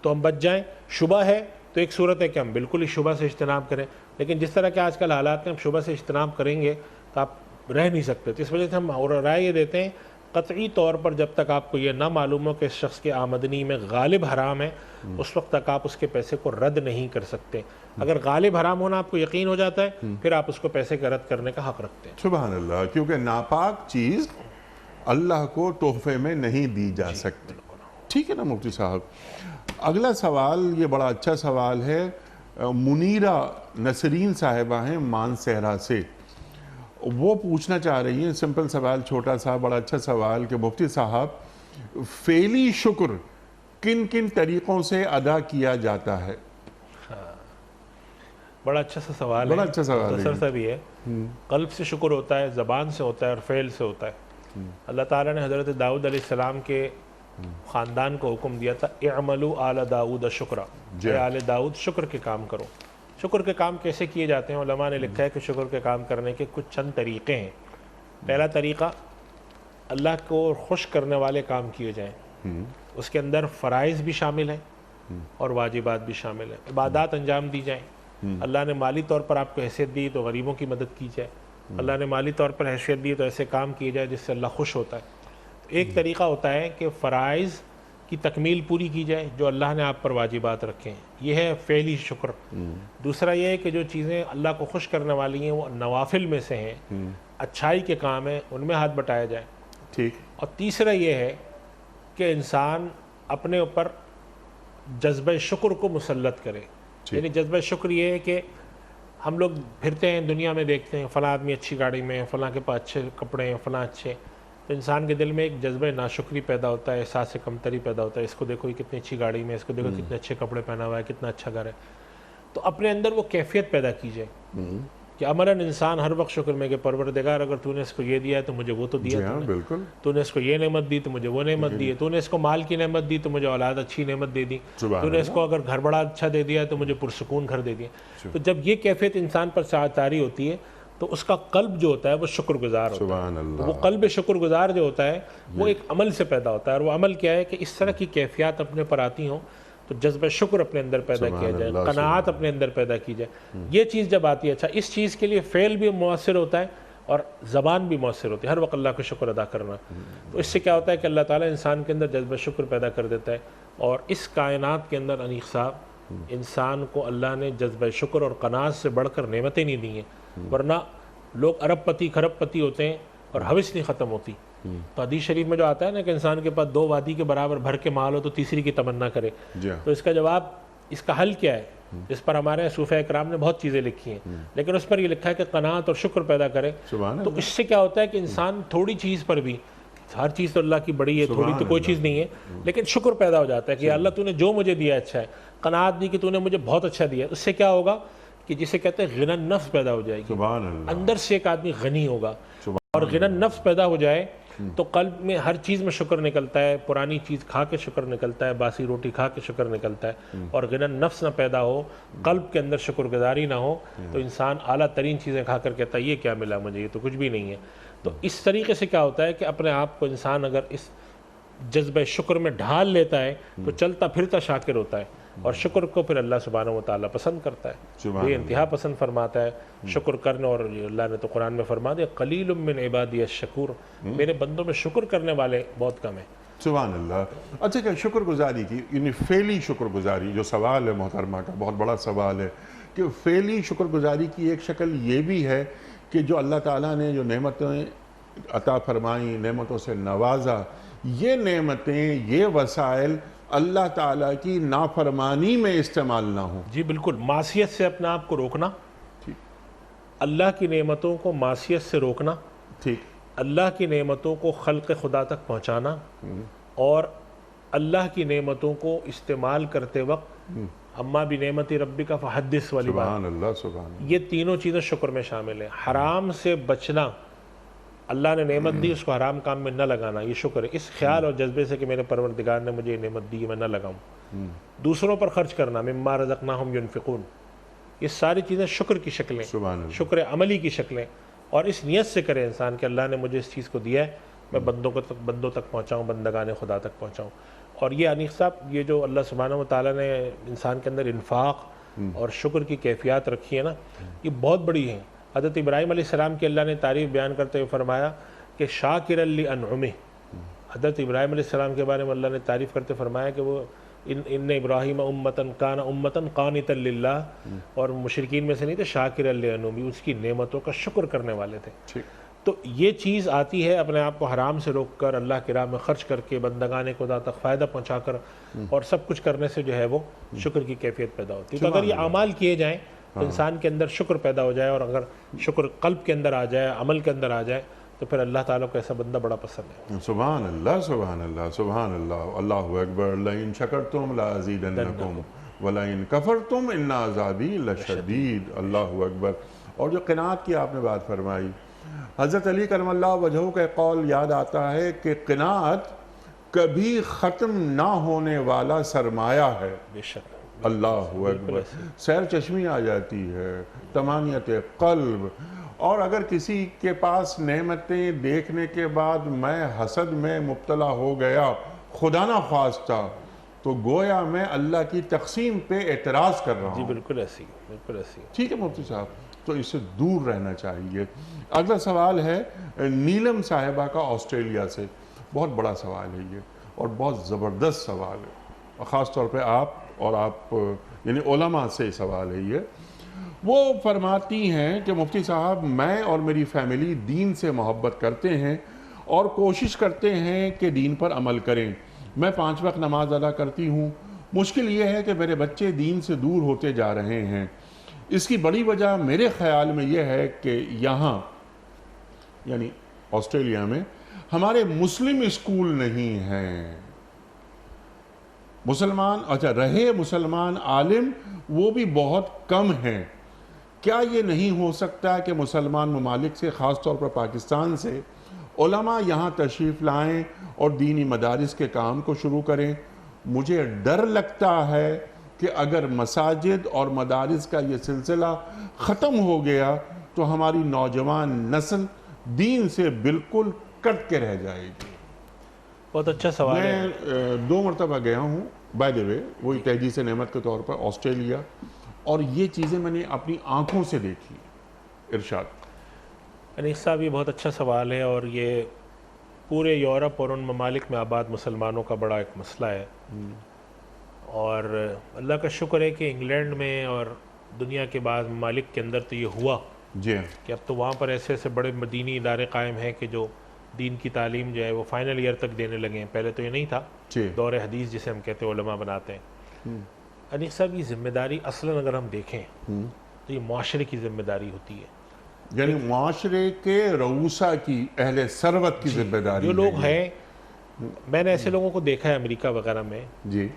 تو ہم بچ جائیں، شبہ ہے تو ایک صورت ہے کہ ہم بالکل ہی شبہ سے اجتناب کریں، لیکن جس طرح کے آج کل حالات ہیں ہم شبہ سے اجتناب کریں گے تو آپ رہ نہیں سکتے. تو اس وجہ سے ہم اور رائے یہ دیتے ہیں قطعی طور پر جب تک آپ کو یہ نہ معلوم ہو کہ اس شخص کی آمدنی میں غالب حرام ہے اس وقت تک آپ اس کے پیسے کو رد نہیں کر سکتے. اگر غالب حرام ہونا آپ کو یقین ہو جاتا ہے پھر آپ اس کو پیسے کا رد کرنے کا حق رکھتے ہیں. سبحان اللہ. کیونکہ ناپاک چیز اللہ کو تحفے میں نہیں دی جا سکتی. ٹھیک ہے نا مفتی صاحب. اگلا سوال یہ بڑا اچھا سوال ہے. منیرہ نسرین صاحبہ ہیں مانسہرہ سے. وہ پوچھنا چاہ رہی ہیں سمپل سوال چھوٹا سا بڑا اچھا سوال کہ مفتی صاحب فعلی شکر کن کن طریقوں سے ادا کیا جاتا ہے؟ بڑا اچھا سا سوال ہے. بڑا اچھا سوال ہے. مختصر سا بھی ہے. قلب سے شکر ہوتا ہے، زبان سے ہوتا ہے اور فعل سے ہوتا ہے. اللہ تعالیٰ نے حضرت داؤد علیہ السلام کے خاندان کو حکم دیا تھا اعملوا آل داؤد شکرا، اے آل داؤد شکر کے کام کرو. شکر کے کام کیسے کیے جاتے ہیں؟ علماء نے لکھا ہے کہ شکر کے کام کرنے کے کچھ چند طریقے ہیں. پہلا طریقہ اللہ کو خوش کرنے والے کام کیے جائیں. اس کے اندر فرائض بھی شامل ہیں اور واجبات بھی شامل ہیں. عبادات انجام دی جائیں. اللہ نے مالی طور پر آپ کو حیثیت دی تو غریبوں کی مدد کی جائے. اللہ نے مالی طور پر حیثیت دی تو ایسے کام کیے جائے جس سے اللہ خوش ہوتا ہے. ایک طریقہ ہوتا ہے کہ فرائض کی تکمیل پوری کی جائے جو اللہ نے آپ پر واجبات رکھے ہیں. یہ ہے فعلی شکر. دوسرا یہ ہے کہ جو چیزیں اللہ کو خوش کرنے والی ہیں وہ نوافل میں سے ہیں، اچھائی کے کام ہیں، ان میں ہاتھ بٹایا جائے. ٹھیک. اور تیسرا یہ ہے کہ انسان اپنے اوپر جذبہ شکر کو مسلط کرے. یعنی جذبہ شکر یہ ہے کہ ہم لوگ پھرتے ہیں دنیا میں دیکھتے ہیں فلاں آدمی اچھی گاڑی میں ہے، فلاں کے پاس اچھے کپڑے ہیں، فلاں اچھے، تو انسان کے دل میں ایک جذبہ ناشکری پیدا ہوتا ہے، احساس کمتری پیدا ہوتا ہے. اس کو دیکھو یہ کتنی اچھی گاڑی میں، اس کو دیکھو کتنے اچھے کپڑے پہنا ہوا ہے، کتنا اچھا گھر ہے. تو اپنے اندر وہ کیفیت پیدا کی جائے کہ عملاً انسان ہر وقت شکر میں کہ پروردگار اگر تو نے اس کو یہ دیا ہے تو مجھے وہ تو دیا. بالکل. تو نے اس کو یہ نعمت دی تو مجھے وہ نعمت دی ہے. تو نے اس کو مال کی نعمت دی تو مجھے اولاد اچھی نعمت دے دی. تو نے اس کو اگر گھر بڑا اچھا دے دیا تو مجھے پرسکون گھر دے دیا. تو جب یہ کیفیت انسان پر طاری ہوتی ہے تو اس کا قلب جو ہوتا ہے وہ شکر گزار ہوتا ہے. وہ قلب شکر گزار جو ہوتا ہے وہ ایک عمل سے پیدا ہوتا ہے. اور وہ عمل کیا ہے کہ اس طرح کی کیفیات اپنے پر آتی ہوں تو جذبہ شکر اپنے اندر پیدا کیا جائے، قناعت اپنے اندر پیدا کی جائے. یہ چیز جب آتی ہے، اچھا اس چیز کے لیے فعل بھی مؤثر ہوتا ہے اور زبان بھی مؤثر ہوتی ہے، ہر وقت اللہ کا شکر ادا کرنا. تو اس سے کیا ہوتا ہے کہ اللہ تعالیٰ انسان کے اندر جذبہ شکر پیدا کر دیتا ہے. اور اس کائنات کے اندر انیق صاحب انسان کو اللہ نے جذبہ شکر اور قناعت سے بڑھ کر نعمتیں نہیں دی ہیں. ورنہ لوگ ارب پتی کھرب پتی ہوتے ہیں اور حوث نہیں ختم ہوتی. تو حدیث شریف میں جو آتا ہے نا کہ انسان کے پاس 2 وادی کے برابر بھر کے مال ہو تو تیسری کی تمنا کرے. تو اس کا جواب، اس کا حل کیا ہے؟ اس پر ہمارے صوفیاء کرام نے بہت چیزیں لکھی ہیں، لیکن اس پر یہ لکھا ہے کہ قناعت اور شکر پیدا کرے. تو اس سے کیا ہوتا ہے کہ انسان تھوڑی چیز پر بھی، ہر چیز تو اللہ کی بڑی ہے، تھوڑی تو کوئی چیز نہیں ہے، لیکن شکر پیدا ہو جاتا ہے کہ اللہ تو نے جو مجھے دیا اچھا ہے. قناعت دی کہ تو نے مجھے بہت اچھا دیا. اس سے کیا ہوگا کہ جسے کہتے ہیں غنی النفس پیدا ہو جائے گی. اندر سے ایک آدمی غنی ہوگا. اور غنی النفس پیدا ہو جائے تو قلب میں ہر چیز میں شکر نکلتا ہے. پرانی چیز کھا کے شکر نکلتا ہے، باسی روٹی کھا کے شکر نکلتا ہے. اور غنی النفس نہ پیدا ہو، قلب کے اندر شکر گزاری نہ ہو تو انسان اعلیٰ ترین چیزیں کھا کر کہتا ہے یہ کیا ملا مجھے، یہ تو کچھ بھی نہیں ہے. تو اس طریقے سے کیا ہوتا ہے کہ اپنے آپ کو انسان اگر اس جذبہ شکر میں ڈھال لیتا ہے تو چلتا پھرتا شاکر ہوتا ہے. اور شکر کو پھر اللہ سبحانہ و تعالیٰ پسند کرتا ہے، بے انتہا پسند فرماتا ہے شکر کرنے. اور اللہ نے تو قرآن میں فرما دیا قلیل من عبادی الشکور، میرے بندوں میں شکر کرنے والے بہت کم ہیں. سبحان اللہ. اچھا کہ شکر گزاری کی، یعنی فعلی شکر گزاری جو سوال ہے محترمہ کا، بہت بڑا سوال ہے کہ فعلی شکر گزاری کی ایک شکل یہ بھی ہے کہ جو اللہ تعالیٰ نے جو نعمتیں عطا فرمائیں، نعمتوں سے نوازا، یہ نعمتیں، یہ وسائل اللہ تعالیٰ کی نافرمانی میں استعمال نہ ہوں. جی بالکل. معصیت سے اپنے آپ کو روکنا، اللہ کی نعمتوں کو معصیت سے روکنا، ٹھیک، اللہ کی نعمتوں کو خلق خدا تک پہنچانا، اور اللہ کی نعمتوں کو استعمال کرتے وقت اما بنعمت ربک فحدث والی بات. سبحان اللہ، سبحان اللہ. یہ تینوں چیزیں شکر میں شامل ہیں. حرام سے بچنا، اللہ نے نعمت دی اس کو حرام کام میں نہ لگانا، یہ شکر ہے. اس خیال اور جذبے سے کہ میرے پروردگار نے مجھے یہ نعمت دی میں نہ لگاؤں. دوسروں پر خرچ کرنا، مما رزقناہم ینفقون، یہ ساری چیزیں شکر کی شکلیں، شکر عملی کی شکلیں. اور اس نیت سے کرے انسان کہ اللہ نے مجھے اس چیز کو دیا ہے، میں بندوں تک پہنچاؤں، بندگان خدا تک پہنچاؤں. اور یہ انیق صاحب یہ جو اللہ سبحانہ و تعالیٰ نے انسان کے اندر انفاق اور شکر کی کیفیات رکھی ہے نا، یہ بہت بڑی ہیں۔ حضرت ابراہیم علیہ السلام کی اللہ نے تعریف بیان کرتے ہوئے فرمایا کہ شاکر لانعمہ۔ حضرت ابراہیم علیہ السلام کے بارے میں اللہ نے تعریف کرتے فرمایا کہ وہ ان ابراہیم امتن کان امتن قانتا للہ، اور مشرکین میں سے نہیں تھے، شاکر لانعمہ، اس کی نعمتوں کا شکر کرنے والے تھے۔ تو یہ چیز آتی ہے اپنے آپ کو حرام سے روک کر، اللہ کی راہ میں خرچ کر کے، بندگان خدا تک فائدہ پہنچا کر، اور سب کچھ کرنے سے جو ہے وہ شکر کی کیفیت پیدا ہوتی ہے۔ تو اگر یہ اعمال کیے جائیں تو انسان کے اندر شکر پیدا ہو جائے، اور اگر شکر قلب کے اندر آ جائے، عمل کے اندر آ جائے، تو پھر اللہ تعالیٰ کو ایسا بندہ بڑا پسند ہے۔ سبحان اللہ، سبحان اللہ، سبحان اللہ، اللہ اکبر۔ لئن شکرتم لازیدنکم ولئن کفرتم ان عذابی لشدید۔ اللہ اکبر۔ اور جو قناعت کی آپ نے بات فرمائی، حضرت علی کرم اللہ وجہہ کا قول یاد آتا ہے کہ قناعت کبھی ختم نہ ہونے والا سرمایہ ہے۔ بے شک، اللہ اکبر۔ سیر چشمی آ جاتی ہے، طمانیت قلب۔ اور اگر کسی کے پاس نعمتیں دیکھنے کے بعد میں حسد میں مبتلا ہو گیا خدا نہ خواستہ، تو گویا میں اللہ کی تقسیم پہ اعتراض کر رہا جی ہوں۔ بالکل ایسی، بالکل ایسی۔ ٹھیک ہے مفتی صاحب، تو اس سے دور رہنا چاہیے۔ اگلا سوال ہے نیلم صاحبہ کا آسٹریلیا سے۔ بہت بڑا سوال ہے یہ، اور بہت زبردست سوال ہے، اور خاص طور پہ آپ یعنی علماء سے سوال ہے یہ۔ وہ فرماتی ہیں کہ مفتی صاحب، میں اور میری فیملی دین سے محبت کرتے ہیں اور کوشش کرتے ہیں کہ دین پر عمل کریں۔ میں 5 وقت نماز ادا کرتی ہوں۔ مشکل یہ ہے کہ میرے بچے دین سے دور ہوتے جا رہے ہیں۔ اس کی بڑی وجہ میرے خیال میں یہ ہے کہ یہاں یعنی آسٹریلیا میں ہمارے مسلم اسکول نہیں ہیں۔ مسلمان عالم وہ بھی بہت کم ہیں۔ کیا یہ نہیں ہو سکتا کہ مسلمان ممالک سے، خاص طور پر پاکستان سے، علماء یہاں تشریف لائیں اور دینی مدارس کے کام کو شروع کریں؟ مجھے ڈر لگتا ہے کہ اگر مساجد اور مدارس کا یہ سلسلہ ختم ہو گیا تو ہماری نوجوان نسل دین سے بالکل کٹ کے رہ جائے گی۔ بہت اچھا سوال ہے۔ میں 2 مرتبہ گیا ہوں بائی دی وے، وہی تہجی سے نعمت کے طور پر، آسٹریلیا، اور یہ چیزیں میں نے اپنی آنکھوں سے دیکھی۔ ارشاد۔ انیس صاحب، یہ بہت اچھا سوال ہے، اور یہ پورے یورپ اور ان ممالک میں آباد مسلمانوں کا بڑا ایک مسئلہ ہے۔ اور اللہ کا شکر ہے کہ انگلینڈ میں اور دنیا کے بعض ممالک کے اندر تو یہ ہوا جی کہ اب تو وہاں پر ایسے ایسے بڑے دینی ادارے قائم ہیں کہ جو دین کی تعلیم جو ہے وہ فائنل ایئر تک دینے لگے ہیں۔ پہلے تو یہ نہیں تھا، جی دور حدیث جسے ہم کہتے ہیں علماء بناتے ہیں۔ انیس صاحب، یہ ذمہ داری اصلاً اگر ہم دیکھیں تو یہ معاشرے کی ذمہ داری ہوتی ہے، یعنی معاشرے کے رؤوسا کی، اہل ثروت کی ذمہ داری جو لوگ ہے یہ۔ ہیں۔ میں نے ایسے لوگوں کو دیکھا ہے امریکہ وغیرہ میں جی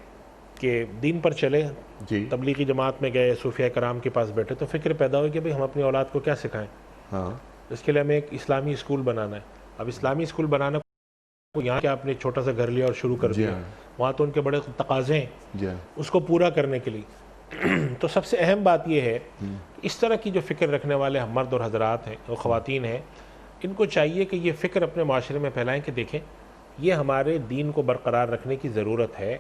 کہ دین پر چلے، جی تبلیغی جماعت میں گئے، صوفیہ کرام کے پاس بیٹھے، تو فکر پیدا ہوئی کہ بھئی ہم اپنی اولاد کو کیا سکھائیں۔ ہاں اس کے لیے ہمیں ایک اسلامی اسکول بنانا ہے۔ اب اسلامی اسکول بنانا یہاں کیا آپ نے چھوٹا سا گھر لیا اور شروع کر جی دیا، ہاں وہاں تو ان کے بڑے تقاضے ہیں جی اس کو پورا کرنے کے لیے۔ تو سب سے اہم بات یہ ہے کہ اس طرح کی جو فکر رکھنے والے مرد اور حضرات ہیں اور خواتین ہیں، ان کو چاہیے کہ یہ فکر اپنے معاشرے میں پھیلائیں کہ دیکھیں یہ ہمارے دین کو برقرار رکھنے کی ضرورت ہے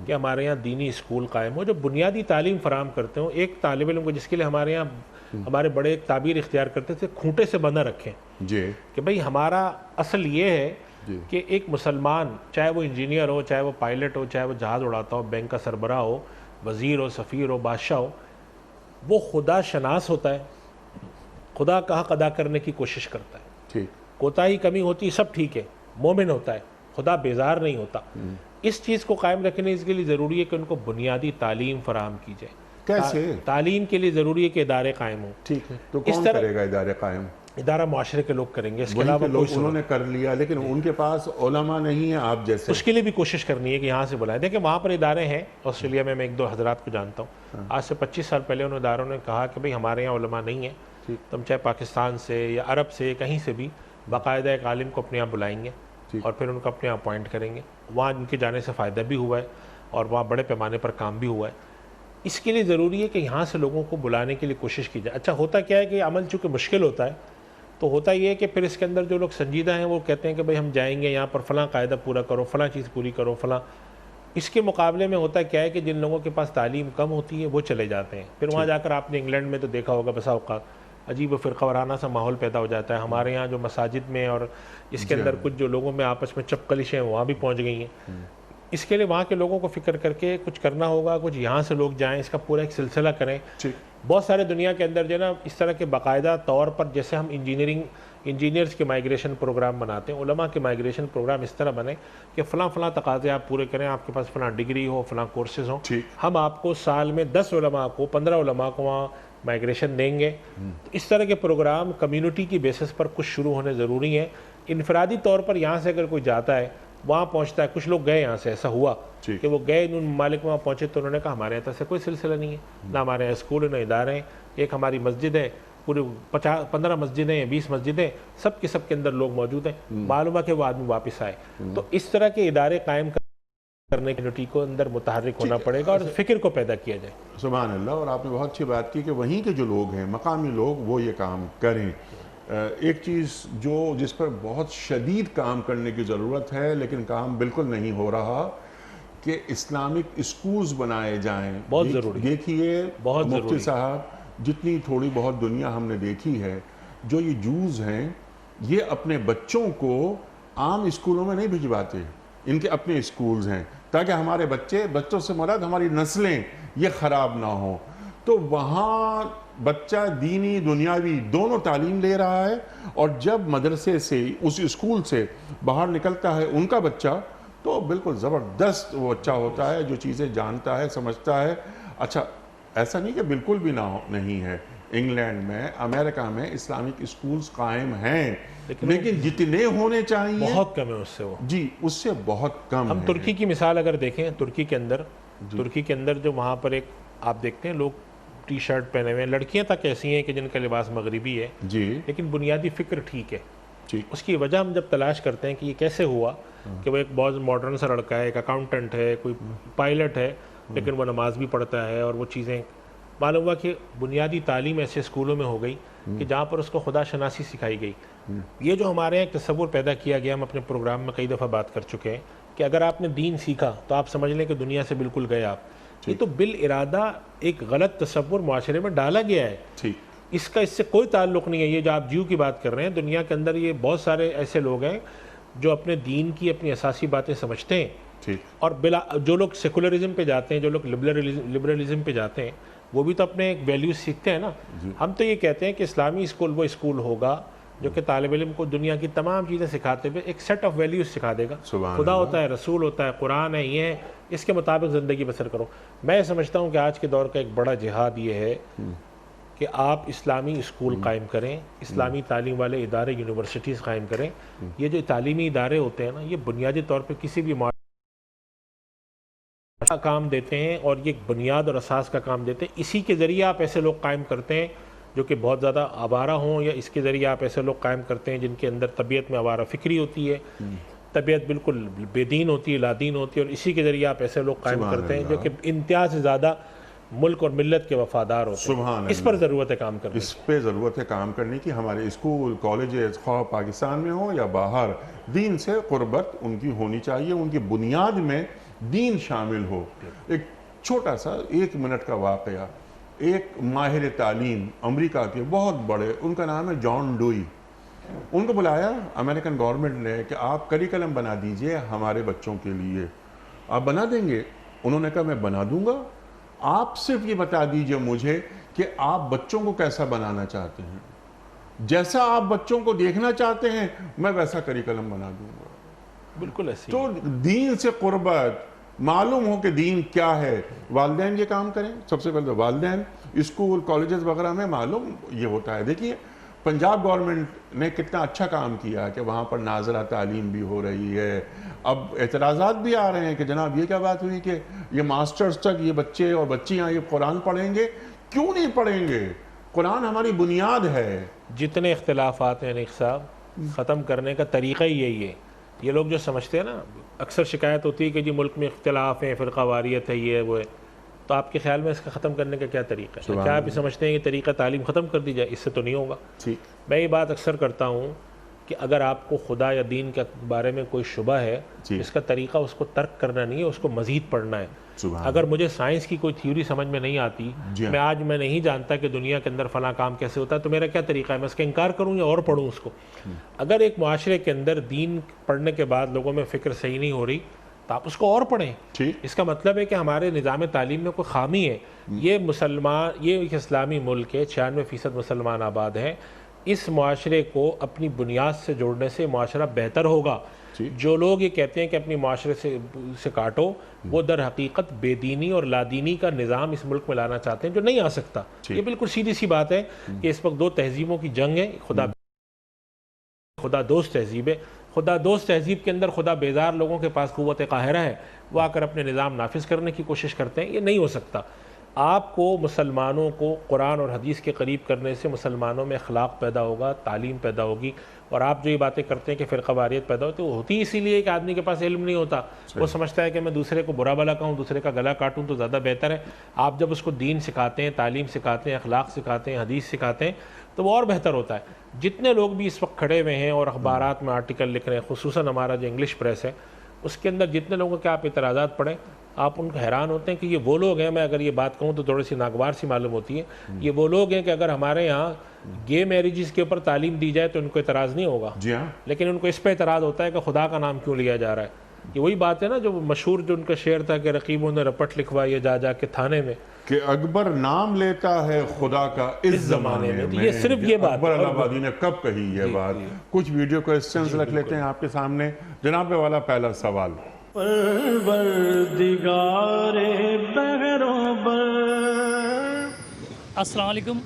کہ ہمارے یہاں دینی اسکول قائم ہو جو بنیادی تعلیم فراہم کرتے ہوں۔ ایک طالب علم کو، جس کے لیے ہمارے یہاں ہمارے بڑے ایک تعبیر اختیار کرتے تھے، کھوٹے سے بندھا رکھیں، جی کہ بھئی ہمارا اصل یہ ہے جی کہ ایک مسلمان، چاہے وہ انجینئر ہو، چاہے وہ پائلٹ ہو، چاہے وہ جہاز اڑاتا ہو، بینک کا سربراہ ہو، وزیر ہو، سفیر ہو، بادشاہ ہو، وہ خدا شناس ہوتا ہے، خدا کا حق ادا کرنے کی کوشش کرتا ہے، ٹھیک کوتاہی کمی ہوتی سب ٹھیک ہے، مومن ہوتا ہے، خدا بیزار نہیں ہوتا۔ اس چیز کو قائم رکھنے اس کے لیے ضروری ہے کہ ان کو بنیادی تعلیم فراہم کی جائے۔ کیسے؟ تعلیم کے لیے ضروری ہے کہ ادارے قائم ہوں۔ ٹھیک ہے، تو اس کون طرح کرے گا ادارے قائم؟ ادارہ معاشرے کے لوگ کریں گے، اس کے وہی علاوہ کے کوئی لوگ صورت انہوں نے کر لیا، لیکن ان کے پاس علماء نہیں ہیں آپ جیسے۔ اس کے لیے بھی کوشش کرنی ہے کہ یہاں سے بلائیں۔ دیکھیں وہاں پر ادارے ہیں آسٹریلیا میں 1-2 حضرات کو جانتا ہوں، آج سے 25 سال پہلے ان اداروں نے کہا کہ بھئی ہمارے یہاں علماء نہیں ہیں، تم چاہے پاکستان سے یا عرب سے کہیں سے بھی باقاعدہ ایک عالم کو اپنے یہاں بلائیں گے اور پھر ان کو اپنے یہاں اپوائنٹ کریں گے۔ وہاں ان کے جانے سے فائدہ بھی ہوا ہے اور وہاں بڑے پیمانے پر کام بھی ہوا ہے۔ اس کے لیے ضروری ہے کہ یہاں سے لوگوں کو بلانے کے لیے کوشش کی جائے۔ اچھا ہوتا کیا ہے کہ عمل چونکہ مشکل ہوتا ہے، تو ہوتا یہ ہے کہ پھر اس کے اندر جو لوگ سنجیدہ ہیں وہ کہتے ہیں کہ بھئی ہم جائیں گے یہاں پر، فلاں قاعدہ پورا کرو، فلاں چیز پوری کرو، فلاں۔ اس کے مقابلے میں ہوتا کیا ہے کہ جن لوگوں کے پاس تعلیم کم ہوتی ہے وہ چلے جاتے ہیں، پھر وہاں جا کر آپ نے انگلینڈ میں تو دیکھا ہوگا بسا اوقات عجیب و فرقہ وارانہ سا ماحول پیدا ہو جاتا ہے. ہمارے یہاں جو مساجد میں اور اس کے اندر کچھ جو لوگوں میں آپس میں چپکلشیں وہاں بھی پہنچ گئی ہیں. اس کے لیے وہاں کے لوگوں کو فکر کر کے کچھ کرنا ہوگا، کچھ یہاں سے لوگ جائیں، اس کا پورا ایک سلسلہ کریں. بہت سارے دنیا کے اندر جو ہے نا اس طرح کے باقاعدہ طور پر، جیسے ہم انجینئرز کے مائیگریشن پروگرام بناتے ہیں، علماء کے مائیگریشن پروگرام اس طرح بنے کہ فلاں فلاں تقاضے آپ پورے کریں، آپ کے پاس فلاں ڈگری ہو، فلاں کورسز ہوں، ہم آپ کو سال میں 10 علماء کو 15 علماء کو وہاں مائیگریشن دیں گے. اس طرح کے پروگرام کمیونٹی کی بیسس پر کچھ شروع ہونے ضروری ہیں. انفرادی طور پر یہاں سے اگر کوئی جاتا ہے وہاں پہنچتا ہے، کچھ لوگ گئے یہاں سے، ایسا ہوا کہ وہ گئے ان ممالک وہاں پہنچے تو انہوں نے کہا ہمارے یہاں سے کوئی سلسلہ نہیں ہے، نہ ہمارے یہاں اسکول نہ ادارے ہیں، ایک ہماری مسجد ہے، پورے 15 مسجدیں ہیں، 20 مسجدیں، سب کے اندر لوگ موجود ہیں. معلوم ہے کہ وہ آدمی واپس آئے. تو اس طرح کے ادارے قائم کرنے کی کمیونٹی کو اندر متحرک ہونا پڑے گا اور فکر کو پیدا کیا جائے. سبحان اللہ. اور آپ نے بہت اچھی بات کی کہ وہیں کے جو لوگ ہیں، مقامی لوگ، وہ یہ کام کریں. ایک چیز جس پر بہت شدید کام کرنے کی ضرورت ہے لیکن کام بالکل نہیں ہو رہا، کہ اسلامک اسکولز بنائے جائیں. بہت ضروری. دیکھیے مفتی صاحب، جتنی تھوڑی بہت دنیا ہم نے دیکھی ہے، جو یہ جوز ہیں یہ اپنے بچوں کو عام اسکولوں میں نہیں بھجواتے، ان کے اپنے اسکولز ہیں تاکہ ہمارے بچوں سے مراد ہماری نسلیں یہ خراب نہ ہوں. تو وہاں بچہ دینی دنیاوی دونوں تعلیم لے رہا ہے، اور جب مدرسے سے اس اسکول سے باہر نکلتا ہے ان کا بچہ، تو بالکل زبردست وہ بچہ ہوتا ہے جو چیزیں جانتا ہے، سمجھتا ہے. اچھا، ایسا نہیں کہ بالکل بھی نہیں ہے. انگلینڈ میں، امریکہ میں اسلامک اسکولز قائم ہیں، لیکن جتنے ہونے چاہیے بہت کم ہے اس سے. وہ جی اس سے بہت کم. ہم ترکی کی مثال اگر دیکھیں، ترکی کے اندر جو وہاں پر ایک آپ دیکھتے ہیں لوگ ٹی شرٹ پہنے ہوئے ہیں، لڑکیاں تک ایسی ہیں کہ جن کا لباس مغربی ہے، لیکن بنیادی فکر ٹھیک ہے. اس کی وجہ ہم جب تلاش کرتے ہیں کہ یہ کیسے ہوا، کہ وہ ایک بہت ماڈرن سا لڑکا ہے، ایک اکاؤنٹنٹ ہے، کوئی پائلٹ ہے، لیکن وہ نماز بھی پڑھتا ہے، اور وہ چیزیں معلوم ہوا کہ بنیادی تعلیم ایسے اسکولوں میں ہو گئی کہ جہاں پر اس کو خدا شناسی سکھائی گئی. یہ جو ہمارے یہاں ایک تصور پیدا کیا گیا، ہم اپنے پروگرام میں کئی دفعہ بات کر چکے ہیں کہ اگر آپ نے دین سیکھا تو آپ سمجھ لیں کہ دنیا سے بالکل گئے آپ. یہ تو بالارادہ ایک غلط تصور معاشرے میں ڈالا گیا ہے. اس کا اس سے کوئی تعلق نہیں ہے. یہ جو آپ جیو کی بات کر رہے ہیں، دنیا کے اندر یہ بہت سارے ایسے لوگ ہیں جو اپنے دین کی اپنی اساسی باتیں سمجھتے ہیں، اور جو لوگ سیکولرزم پہ جاتے ہیں، جو لوگ لبرلزم پہ جاتے ہیں، وہ بھی تو اپنے ایک ویلیوز سیکھتے ہیں نا. ہم تو یہ کہتے ہیں کہ اسلامی اسکول وہ اسکول ہوگا جو کہ طالب علم کو دنیا کی تمام چیزیں سکھاتے ہوئے ایک سیٹ آف ویلیوز سکھا دے گا. خدا ہوتا ہے، رسول ہوتا ہے، قرآن ہے، یہ ہے، اس کے مطابق زندگی بسر کرو. میں سمجھتا ہوں کہ آج کے دور کا ایک بڑا جہاد یہ ہے کہ آپ اسلامی اسکول قائم کریں، اسلامی تعلیم والے ادارے، یونیورسٹیز قائم کریں. یہ جو تعلیمی ادارے ہوتے ہیں نا، یہ بنیادی طور پہ کسی بھی کا کام دیتے ہیں، اور یہ بنیاد اور اساس کا کام دیتے ہیں. اسی کے ذریعے آپ ایسے لوگ قائم کرتے ہیں جو کہ بہت زیادہ آوارہ ہوں، یا اس کے ذریعے آپ ایسے لوگ قائم کرتے ہیں جن کے اندر طبیعت میں آوارہ فکری ہوتی ہے، طبیعت بالکل بے دین ہوتی ہے، لادین ہوتی ہے، اور اسی کے ذریعے آپ ایسے لوگ قائم کرتے ہیں جو کہ انتہا سے زیادہ ملک اور ملت کے وفادار ہوتے ہیں. اس پر ضرورت ہے کام کرنے کی. اس پہ ضرورت ہے کام کرنے کی. ہمارے اسکول کالجز خواہ پاکستان میں ہوں یا باہر، دین سے قربت ان کی ہونی چاہیے، ان کی بنیاد میں دین شامل ہو. ایک چھوٹا سا 1 منٹ کا واقعہ. ایک ماہر تعلیم امریکہ کے بہت بڑے، ان کا نام ہے جان ڈوئی. ان کو بلایا امریکن گورنمنٹ نے کہ آپ کریکلم بنا دیجئے ہمارے بچوں کے لیے. آپ بنا دیں گے؟ انہوں نے کہا میں بنا دوں گا، آپ صرف یہ بتا دیجئے مجھے کہ آپ بچوں کو کیسا بنانا چاہتے ہیں. جیسا آپ بچوں کو دیکھنا چاہتے ہیں میں ویسا کریکلم بنا دوں گا. بالکل ایسے. تو دین سے قربت، معلوم ہو کہ دین کیا ہے. والدین یہ کام کریں. سب سے پہلے والدین، اسکول کالجز وغیرہ میں معلوم یہ ہوتا ہے. دیکھیے پنجاب گورنمنٹ نے کتنا اچھا کام کیا کہ وہاں پر ناظرہ تعلیم بھی ہو رہی ہے. اب اعتراضات بھی آ رہے ہیں کہ جناب یہ کیا بات ہوئی کہ یہ ماسٹرز تک یہ بچے اور بچیاں یہ قرآن پڑھیں گے. کیوں نہیں پڑھیں گے؟ قرآن ہماری بنیاد ہے. جتنے اختلافات ہیں نیک صاحب، ختم کرنے کا طریقہ ہی یہی ہے. یہ لوگ جو سمجھتے ہیں نا، اکثر شکایت ہوتی ہے کہ جی ملک میں اختلاف ہیں، فرقہ واریت ہے، یہ ہے وہ ہے. تو آپ کے خیال میں اس کا ختم کرنے کا کیا طریقہ ہے؟ کیا آپ یہ سمجھتے ہیں کہ طریقہ تعلیم ختم کر دی جائے؟ اس سے تو نہیں ہوگا. میں یہ بات اکثر کرتا ہوں کہ اگر آپ کو خدا یا دین کے بارے میں کوئی شبہ ہے، جی۔ اس کا طریقہ اس کو ترک کرنا نہیں ہے، اس کو مزید پڑھنا ہے۔ سبحان اگر مجھے سائنس کی کوئی تھیوری سمجھ میں نہیں آتی، جی ہاں۔ میں نہیں جانتا کہ دنیا کے اندر فلاں کام کیسے ہوتا ہے، تو میرا کیا طریقہ ہے؟ میں اس کا انکار کروں یا اور پڑھوں اس کو؟ اگر ایک معاشرے کے اندر دین پڑھنے کے بعد لوگوں میں فکر صحیح نہیں ہو رہی تو آپ اس کو اور پڑھیں۔ ٹھیک۔ اس کا مطلب ہے کہ ہمارے نظام تعلیم میں کوئی خامی ہے۔ یہ ایک اسلامی ملک ہے، 96% مسلمان آباد ہیں۔ اس معاشرے کو اپنی بنیاد سے جوڑنے سے معاشرہ بہتر ہوگا۔ جو لوگ یہ کہتے ہیں کہ اپنی معاشرے سے کاٹو، وہ در حقیقت بے دینی اور لادینی کا نظام اس ملک میں لانا چاہتے ہیں، جو نہیں آ سکتا۔ یہ بالکل سیدھی سی بات ہے کہ اس وقت دو تہذیبوں کی جنگ ہے، خدا دوست تہذیب ہے۔ خدا دوست تہذیب کے اندر خدا بیزار لوگوں کے پاس قوت قاہرہ ہے، وہ آ کر اپنے نظام نافذ کرنے کی کوشش کرتے ہیں۔ یہ نہیں ہو سکتا۔ آپ کو مسلمانوں کو قرآن اور حدیث کے قریب کرنے سے مسلمانوں میں اخلاق پیدا ہوگا، تعلیم پیدا ہوگی۔ اور آپ جو یہ باتیں کرتے ہیں کہ فرقہ واریت پیدا ہوتی ہے، وہ ہوتی اسی لیے کہ آدمی کے پاس علم نہیں ہوتا۔ وہ سمجھتا ہے کہ میں دوسرے کو برا بھلا کہوں، دوسرے کا گلا کاٹوں تو زیادہ بہتر ہے۔ آپ جب اس کو دین سکھاتے ہیں، تعلیم سکھاتے ہیں، اخلاق سکھاتے ہیں، حدیث سکھاتے ہیں، تو وہ اور بہتر ہوتا ہے۔ جتنے لوگ بھی اس وقت کھڑے ہوئے ہیں اور اخبارات میں آرٹیکل لکھ رہے ہیں، خصوصاً ہمارا جو انگلش پریس ہے، اس کے اندر جتنے لوگوں کے آپ اعتراضات پڑھیں، آپ ان کو حیران ہوتے ہیں کہ یہ وہ لوگ ہیں، میں اگر یہ بات کہوں تو تھوڑی سی ناگوار سی معلوم ہوتی ہے، یہ وہ لوگ ہیں کہ اگر ہمارے یہاں گے میریجز کے اوپر تعلیم دی جائے تو ان کو اعتراض نہیں ہوگا، جی ہاں، لیکن ان کو اس پہ اعتراض ہوتا ہے کہ خدا کا نام کیوں لیا جا رہا ہے۔ یہ وہی بات ہے نا جو مشہور جو ان کا شعر تھا کہ رقیبوں نے رپٹ لکھوائی جا جا کے تھانے میں، کہ اکبر نام لیتا ہے خدا کا اس زمانے میں۔ تو یہ صرف یہ بات اکبر آبادی نے کب کہی یہ بات؟ کچھ ویڈیو کوسچنز رکھ لیتے ہیں آپ کے سامنے۔ جناب والا پہلا سوال، پروردگار بحروں بر۔ السلام علیکم،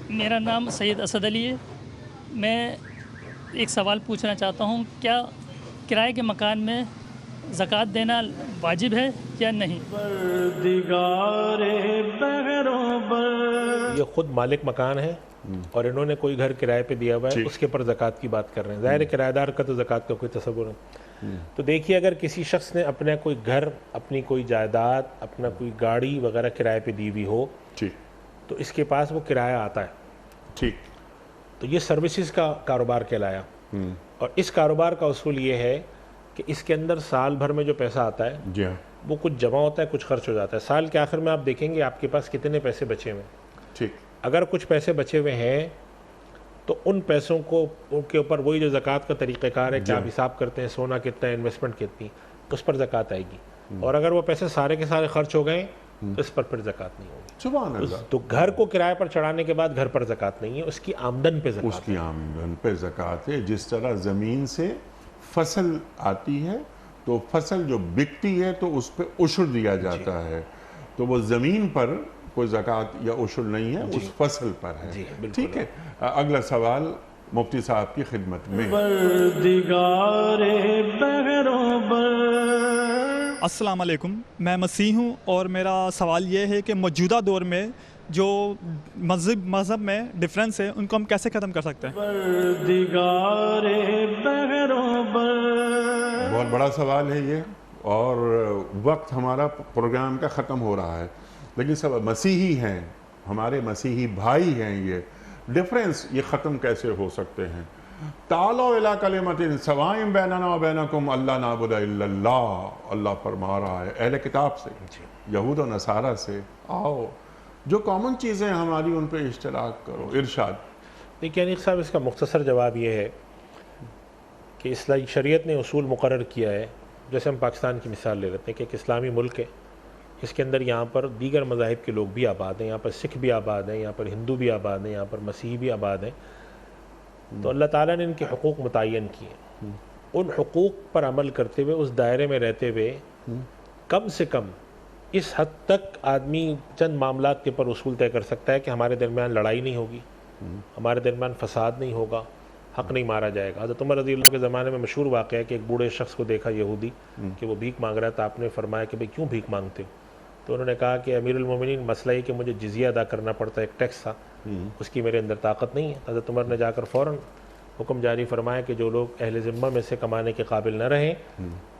میرا نام سید اسد علی ہے۔ میں ایک سوال پوچھنا چاہتا ہوں، کیا کرائے کے مکان میں زکوٰۃ دینا واجب ہے یا نہیں؟ پروردگار بحروں بر۔ یہ خود مالک مکان ہے اور انہوں نے کوئی گھر کرائے پہ دیا ہوا ہے، اس کے اوپر زکوٰۃ کی بات کر رہے ہیں۔ ظاہر کرایہ دار کا تو زکوٰۃ کا کوئی تصور نہیں۔ تو دیکھیے، اگر کسی شخص نے اپنا کوئی گھر، اپنی کوئی جائیداد، اپنا کوئی گاڑی وغیرہ کرائے پہ دی ہوئی ہو تو اس کے پاس وہ کرایہ آتا ہے، ٹھیک، تو یہ سروسز کا کاروبار کہلایا۔ اور اس کاروبار کا اصول یہ ہے کہ اس کے اندر سال بھر میں جو پیسہ آتا ہے جی ہاں، وہ کچھ جمع ہوتا ہے، کچھ خرچ ہو جاتا ہے۔ سال کے آخر میں آپ دیکھیں گے آپ کے پاس کتنے پیسے بچے ہوئے ہیں۔ ٹھیک، اگر کچھ پیسے بچے ہوئے ہیں تو ان پیسوں کو ان کے اوپر وہی جو زکوٰۃ کا طریقہ کار ہے کہ آپ حساب کرتے ہیں سونا کتنا ہے، انویسٹمنٹ کتنی، اس پر زکوٰۃ آئے گی۔ اور اگر وہ پیسے سارے کے سارے خرچ ہو گئے تو اس پر پھر زکوٰۃ نہیں ہوگی۔ سبحان اللہ۔ تو گھر کو کرائے پر چڑھانے کے بعد گھر پر زکوٰۃ نہیں ہے، اس کی آمدن پہ اس زکوٰۃ کی آمدن پہ زکوٰۃ ہے۔ جس طرح زمین سے فصل آتی ہے تو فصل جو بکتی ہے تو اس پہ عشر دیا جاتا ہے، تو وہ زمین پر کوئی زکوٰۃ یا عشر نہیں ہے، اس فصل پر ہے۔ ٹھیک ہے، اگلا سوال مفتی صاحب کی خدمت میں۔ پروردگار بحروں بر۔ السلام علیکم، میں مسیح ہوں اور میرا سوال یہ ہے کہ موجودہ دور میں جو مذہب میں ڈفرینس ہے ان کو ہم کیسے ختم کر سکتے ہیں؟ پروردگار بحروں بر۔ بہت بڑا سوال ہے یہ، اور وقت ہمارا پروگرام کا ختم ہو رہا ہے، لیکن سب مسیحی ہیں، ہمارے مسیحی بھائی ہیں، یہ ڈفرینس یہ ختم کیسے ہو سکتے ہیں؟ تعالوا الی کلمۃ سواء بیننا و بینکم الا نعبد الا اللہ۔ اللہ فرما رہا ہے اہل کتاب سے، یہود و نصارہ سے، آؤ جو کامن چیزیں ہماری ان پہ اشتراک کرو۔ ارشاد۔ دیکھیے انیق صاحب، اس کا مختصر جواب یہ ہے کہ اسلامی شریعت نے اصول مقرر کیا ہے۔ جیسے ہم پاکستان کی مثال لے لیتے ہیں کہ ایک اسلامی ملک ہے، اس کے اندر یہاں پر دیگر مذاہب کے لوگ بھی آباد ہیں، یہاں پر سکھ بھی آباد ہیں، یہاں پر ہندو بھی آباد ہیں، یہاں پر مسیحی بھی آباد ہیں۔ تو اللہ تعالیٰ نے ان کے حقوق متعین کیے ہیں۔ ان حقوق پر عمل کرتے ہوئے، اس دائرے میں رہتے ہوئے، کم سے کم اس حد تک آدمی چند معاملات کے پر اصول طے کر سکتا ہے کہ ہمارے درمیان لڑائی نہیں ہوگی، ہمارے درمیان فساد نہیں ہوگا، حق نہیں مارا جائے گا۔ حضرت عمر رضی اللہ کے زمانے میں مشہور واقعہ ہے کہ ایک بوڑھے شخص کو دیکھا یہودی کہ وہ بھیک مانگ رہا تھا۔ آپ نے فرمایا کہ بھئی کیوں بھیک مانگتے ہو؟ تو انہوں نے کہا کہ امیر المومنین، مسئلہ یہ کہ مجھے جزیہ ادا کرنا پڑتا ہے، ایک ٹیکس تھا، اس کی میرے اندر طاقت نہیں ہے۔ حضرت عمر نے جا کر فوراً حکم جاری فرمایا کہ جو لوگ اہل ذمہ میں سے کمانے کے قابل نہ رہیں،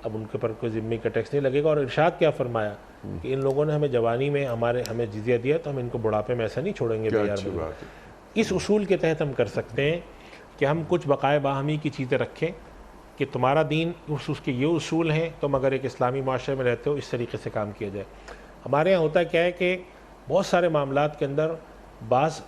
اب ان کے پر کوئی ذمہ کا ٹیکس نہیں لگے گا۔ اور ارشاد کیا فرمایا کہ ان لوگوں نے ہمیں جوانی میں ہمیں جزیہ دیا تو ہم ان کو بڑھاپے میں ایسا نہیں چھوڑیں گے بے یار۔ اس اصول کے تحت ہم کر سکتے ہیں کہ ہم کچھ بقائے باہمی کی چیزیں رکھیں کہ تمہارا دین اس کے یہ اصول ہیں، تم اگر ایک اسلامی معاشرے میں رہتے ہو اس طریقے سے کام کیا جائے۔ ہمارے یہاں ہوتا کیا ہے کہ بہت سارے معاملات کے اندر بعض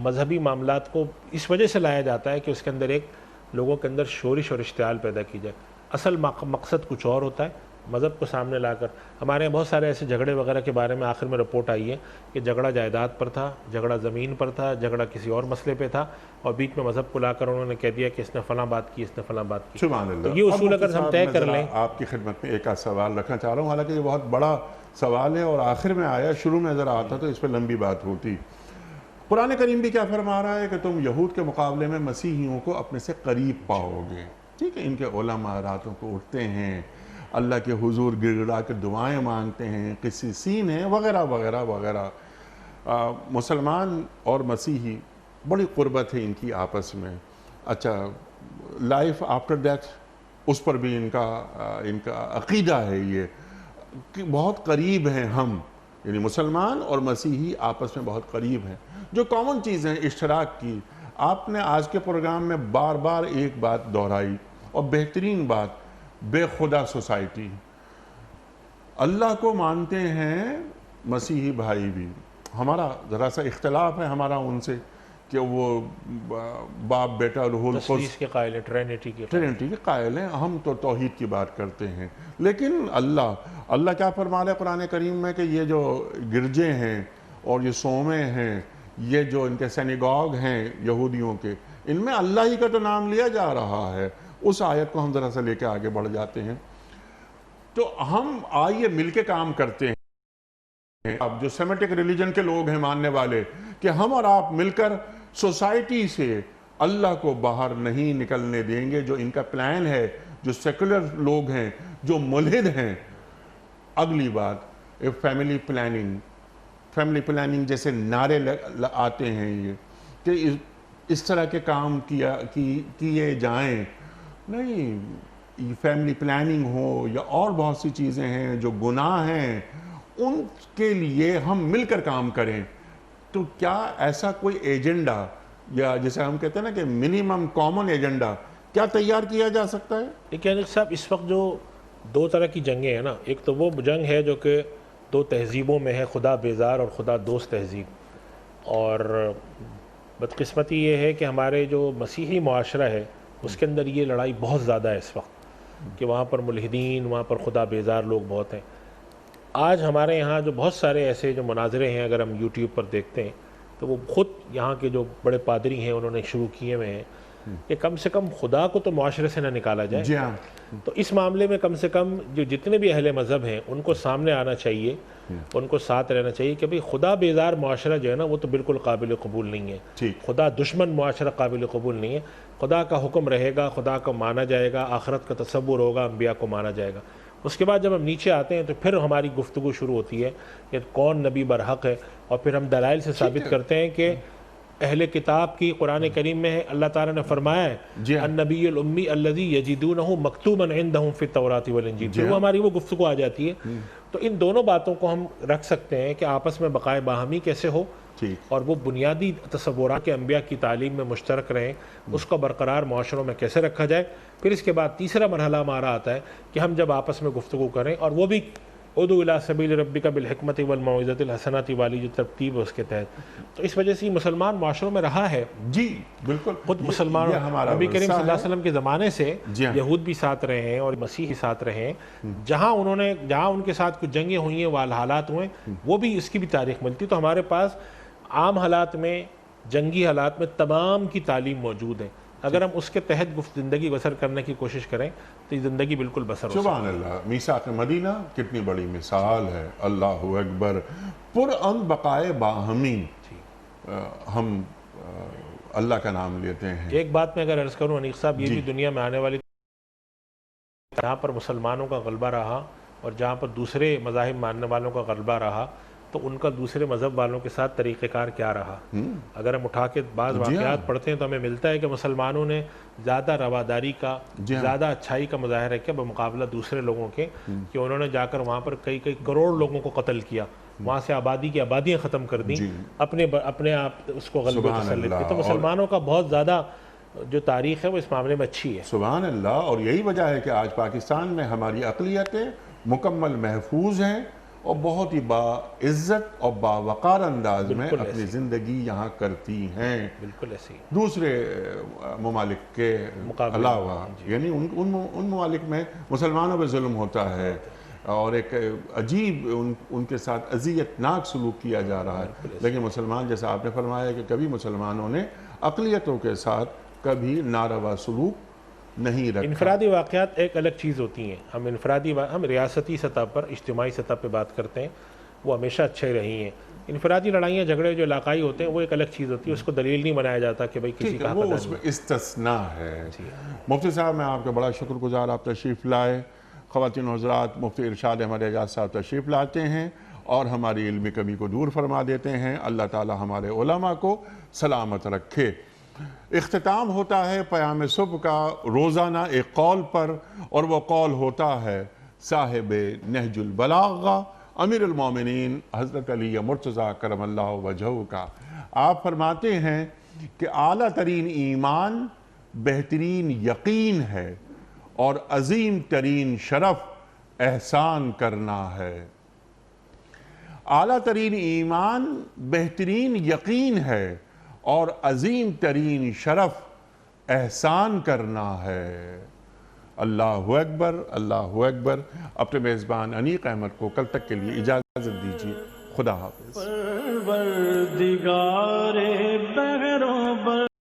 مذہبی معاملات کو اس وجہ سے لایا جاتا ہے کہ اس کے اندر ایک لوگوں کے اندر شورش اور اشتعال پیدا کی جائے، اصل مقصد کچھ اور ہوتا ہے، مذہب کو سامنے لا کر۔ ہمارے یہاں بہت سارے ایسے جھگڑے وغیرہ کے بارے میں آخر میں رپورٹ آئی ہے کہ جھگڑا جائیداد پر تھا، جھگڑا زمین پر تھا، جھگڑا کسی اور مسئلے پہ تھا، اور بیچ میں مذہب کو لا کر انہوں نے کہہ دیا کہ اس نے فلاں بات کی، اس نے فلاں بات کی۔ سبحان اللہ۔ تو یہ اصول اب اگر ہم طے میں کر ذرا لیں۔ آپ کی خدمت میں ایک سوال رکھنا چاہ رہا ہوں، حالانکہ یہ بہت بڑا سوال ہے اور آخر میں آیا، شروع میں ذرا آتا تو اس پہ لمبی بات ہوتی۔ قرآن کریم بھی کیا فرما رہا ہے کہ تم یہود کے مقابلے میں مسیحیوں کو اپنے سے قریب پاؤ گے، ٹھیک ہے؟ ان کے علماء راتوں کو اٹھتے ہیں، اللہ کے حضور گڑ گڑا کے دعائیں مانگتے ہیں، قسیسین ہیں، وغیرہ وغیرہ وغیرہ۔ مسلمان اور مسیحی بڑی قربت ہے ان کی آپس میں۔ اچھا، لائف آفٹر ڈیتھ، اس پر بھی ان کا عقیدہ ہے یہ کہ بہت قریب ہیں ہم، یعنی مسلمان اور مسیحی آپس میں بہت قریب ہیں۔ جو کامن چیزیں اشتراک کی، آپ نے آج کے پروگرام میں بار بار ایک بات دہرائی، اور بہترین بات، بے خدا سوسائٹی۔ اللہ کو مانتے ہیں مسیحی بھائی بھی، ہمارا ذرا سا اختلاف ہے ہمارا ان سے کہ وہ باپ بیٹا روح القدس تثلیث کے قائل ہیں، ٹرینٹی کے قائل ہیں، ہم تو توحید کی بات کرتے ہیں۔ لیکن اللہ کیا فرما رہا ہے قرآن کریم میں کہ یہ جو گرجے ہیں اور یہ صومعے ہیں، یہ جو ان کے سینیگاگ ہیں یہودیوں کے، ان میں اللہ ہی کا تو نام لیا جا رہا ہے۔ اس آیت کو ہم ذرا سا لے کے آگے بڑھ جاتے ہیں۔ تو ہم آئیے مل کے کام کرتے ہیں، اب جو سیمیٹک ریلیجن کے لوگ ہیں ماننے والے، کہ ہم اور آپ مل کر سوسائٹی سے اللہ کو باہر نہیں نکلنے دیں گے۔ جو ان کا پلان ہے، جو سیکولر لوگ ہیں، جو ملحد ہیں۔ اگلی بات، فیملی پلاننگ جیسے نعرے آتے ہیں یہ کہ اس طرح کے کام کیے جائیں، نہیں، فیملی پلاننگ ہو یا اور بہت سی چیزیں ہیں جو گناہ ہیں، ان کے لیے ہم مل کر کام کریں۔ تو کیا ایسا کوئی ایجنڈا، یا جیسے ہم کہتے ہیں نا کہ منیمم کامن ایجنڈا، کیا تیار کیا جا سکتا ہے؟ لیکن صاحب اس وقت جو دو طرح کی جنگیں ہیں نا، ایک تو وہ جنگ ہے جو کہ دو تہذیبوں میں ہے، خدا بیزار اور خدا دوست تہذیب۔ اور بدقسمتی یہ ہے کہ ہمارے جو مسیحی معاشرہ ہے اس کے اندر یہ لڑائی بہت زیادہ ہے اس وقت، کہ وہاں پر ملحدین، وہاں پر خدا بیزار لوگ بہت ہیں۔ آج ہمارے یہاں جو بہت سارے ایسے جو مناظرے ہیں، اگر ہم یوٹیوب پر دیکھتے ہیں تو وہ خود یہاں کے جو بڑے پادری ہیں انہوں نے شروع کیے ہوئے ہیں کہ کم سے کم خدا کو تو معاشرے سے نہ نکالا جائے۔ جی ہاں۔ تو اس معاملے میں کم سے کم جو جتنے بھی اہل مذہب ہیں ان کو سامنے آنا چاہیے، ان کو ساتھ رہنا چاہیے کہ بھئی خدا بیزار معاشرہ جو ہے نا وہ تو بالکل قابل قبول نہیں ہے، خدا دشمن معاشرہ قابل قبول نہیں ہے۔ خدا کا حکم رہے گا، خدا کو مانا جائے گا، آخرت کا تصور ہوگا، انبیاء کو مانا جائے گا۔ اس کے بعد جب ہم نیچے آتے ہیں تو پھر ہماری گفتگو شروع ہوتی ہے کہ کون نبی برحق ہے، اور پھر ہم دلائل سے ثابت کرتے ہیں کہ اہل کتاب کی قرآن کریم میں ہے، اللہ تعالیٰ نے فرمایا ہے النبی الامی الذی یجدونہ مکتوبا عندہم فی التوراۃ والانجیل، پھر وہ ہماری وہ گفتگو آ جاتی ہے۔ تو ان دونوں باتوں کو ہم رکھ سکتے ہیں کہ آپس میں بقائے باہمی کیسے ہو، اور وہ بنیادی تصورات کے انبیاء کی تعلیم میں مشترک رہیں، اس کو برقرار معاشروں میں کیسے رکھا جائے۔ پھر اس کے بعد تیسرا مرحلہ ہمارا آتا ہے کہ ہم جب آپس میں گفتگو کریں، اور وہ بھی ادعو الی سبیل ربک بالحکمۃ والموعظۃ الحسنۃ والی جو ترتیب ہے اس کے تحت۔ تو اس وجہ سے مسلمان معاشروں میں رہا ہے، جی بالکل، خود مسلمان نبی کریم صلی اللہ علیہ وسلم کے زمانے سے یہود بھی ساتھ رہے ہیں اور مسیحی ساتھ رہے ہیں، جہاں ان کے ساتھ کچھ جنگیں ہوئی ہیں، حالات ہوئے وہ بھی اس کی بھی تاریخ ملتی۔ تو ہمارے پاس عام حالات میں، جنگی حالات میں تمام کی تعلیم موجود ہے۔ اگر ہم اس کے تحت زندگی بسر کرنے کی کوشش کریں تو یہ زندگی بالکل بسر ہو سکتی ہے۔ سبحان اللہ، میثاق مدینہ کتنی بڑی مثال ہے، اللہ اکبر، پرامن بقائے باہمی ہم اللہ کا نام لیتے ہیں۔ ایک بات میں اگر عرض کروں انیق صاحب، یہ بھی دنیا میں آنے والی جہاں پر مسلمانوں کا غلبہ رہا اور جہاں پر دوسرے مذاہب ماننے والوں کا غلبہ رہا، تو ان کا دوسرے مذہب والوں کے ساتھ طریقہ کار کیا رہا۔ اگر ہم اٹھا کے بعض واقعات پڑھتے ہیں تو ہمیں ملتا ہے کہ مسلمانوں نے زیادہ رواداری کا، زیادہ اچھائی کا مظاہرہ کیا بمقابلہ دوسرے لوگوں کے، کہ انہوں نے جا کر وہاں پر کئی کروڑ لوگوں کو قتل کیا، وہاں سے آبادی کی آبادیاں ختم کر دیں، اپنے آپ اس کو غلبے تسلط کی۔ تو مسلمانوں کا بہت زیادہ جو تاریخ ہے وہ اس معاملے میں اچھی ہے. سبحان اللہ. اور یہی وجہ ہے کہ آج پاکستان میں ہماری اقلیتیں مکمل محفوظ ہیں اور بہت ہی باعزت اور باوقار انداز میں بالکل اپنی ایسی. زندگی یہاں کرتی ہیں بالکل ایسی. دوسرے ممالک کے مقابلے علاوہ. یعنی ان ممالک میں مسلمانوں پہ ظلم ہوتا ہے اور ایک عجیب ان کے ساتھ اذیت ناک سلوک کیا جا رہا ہے. لیکن مسلمان، جیسا آپ نے فرمایا کہ کبھی مسلمانوں نے اقلیتوں کے ساتھ کبھی ناروا سلوک نہیں رکھا. انفرادی واقعات ایک الگ چیز ہوتی ہیں. ہم ریاستی سطح پر اجتماعی سطح پہ بات کرتے ہیں، وہ ہمیشہ اچھے رہی ہیں. انفرادی لڑائیاں جھگڑے جو علاقائی ہوتے ہیں وہ ایک الگ چیز ہوتی ہے، اس کو دلیل نہیں بنایا جاتا کہ بھئی کسی کا حق وہ ادا اس نہیں. میں استثناء ہے. مفتی صاحب، میں آپ کا بڑا شکر گزار، آپ تشریف لائے. خواتین و حضرات، مفتی ارشاد احمد اعجاز صاحب تشریف لاتے ہیں اور ہماری علمی کمی کو دور فرما دیتے ہیں. اللہ تعالی ہمارے علماء کو سلامت رکھے. اختتام ہوتا ہے پیام صبح کا روزانہ ایک قول پر، اور وہ قول ہوتا ہے صاحب نہج البلاغہ امیر المومنین حضرت علی مرتضیٰ کرم اللہ وجہہ کا. آپ فرماتے ہیں کہ اعلیٰ ترین ایمان بہترین یقین ہے اور عظیم ترین شرف احسان کرنا ہے. اعلیٰ ترین ایمان بہترین یقین ہے اور عظیم ترین شرف احسان کرنا ہے. اللہ اکبر، اللہ اکبر. اپنے میزبان انیق احمد کو کل تک کے لیے اجازت دیجیے. خدا حافظ. پروردگار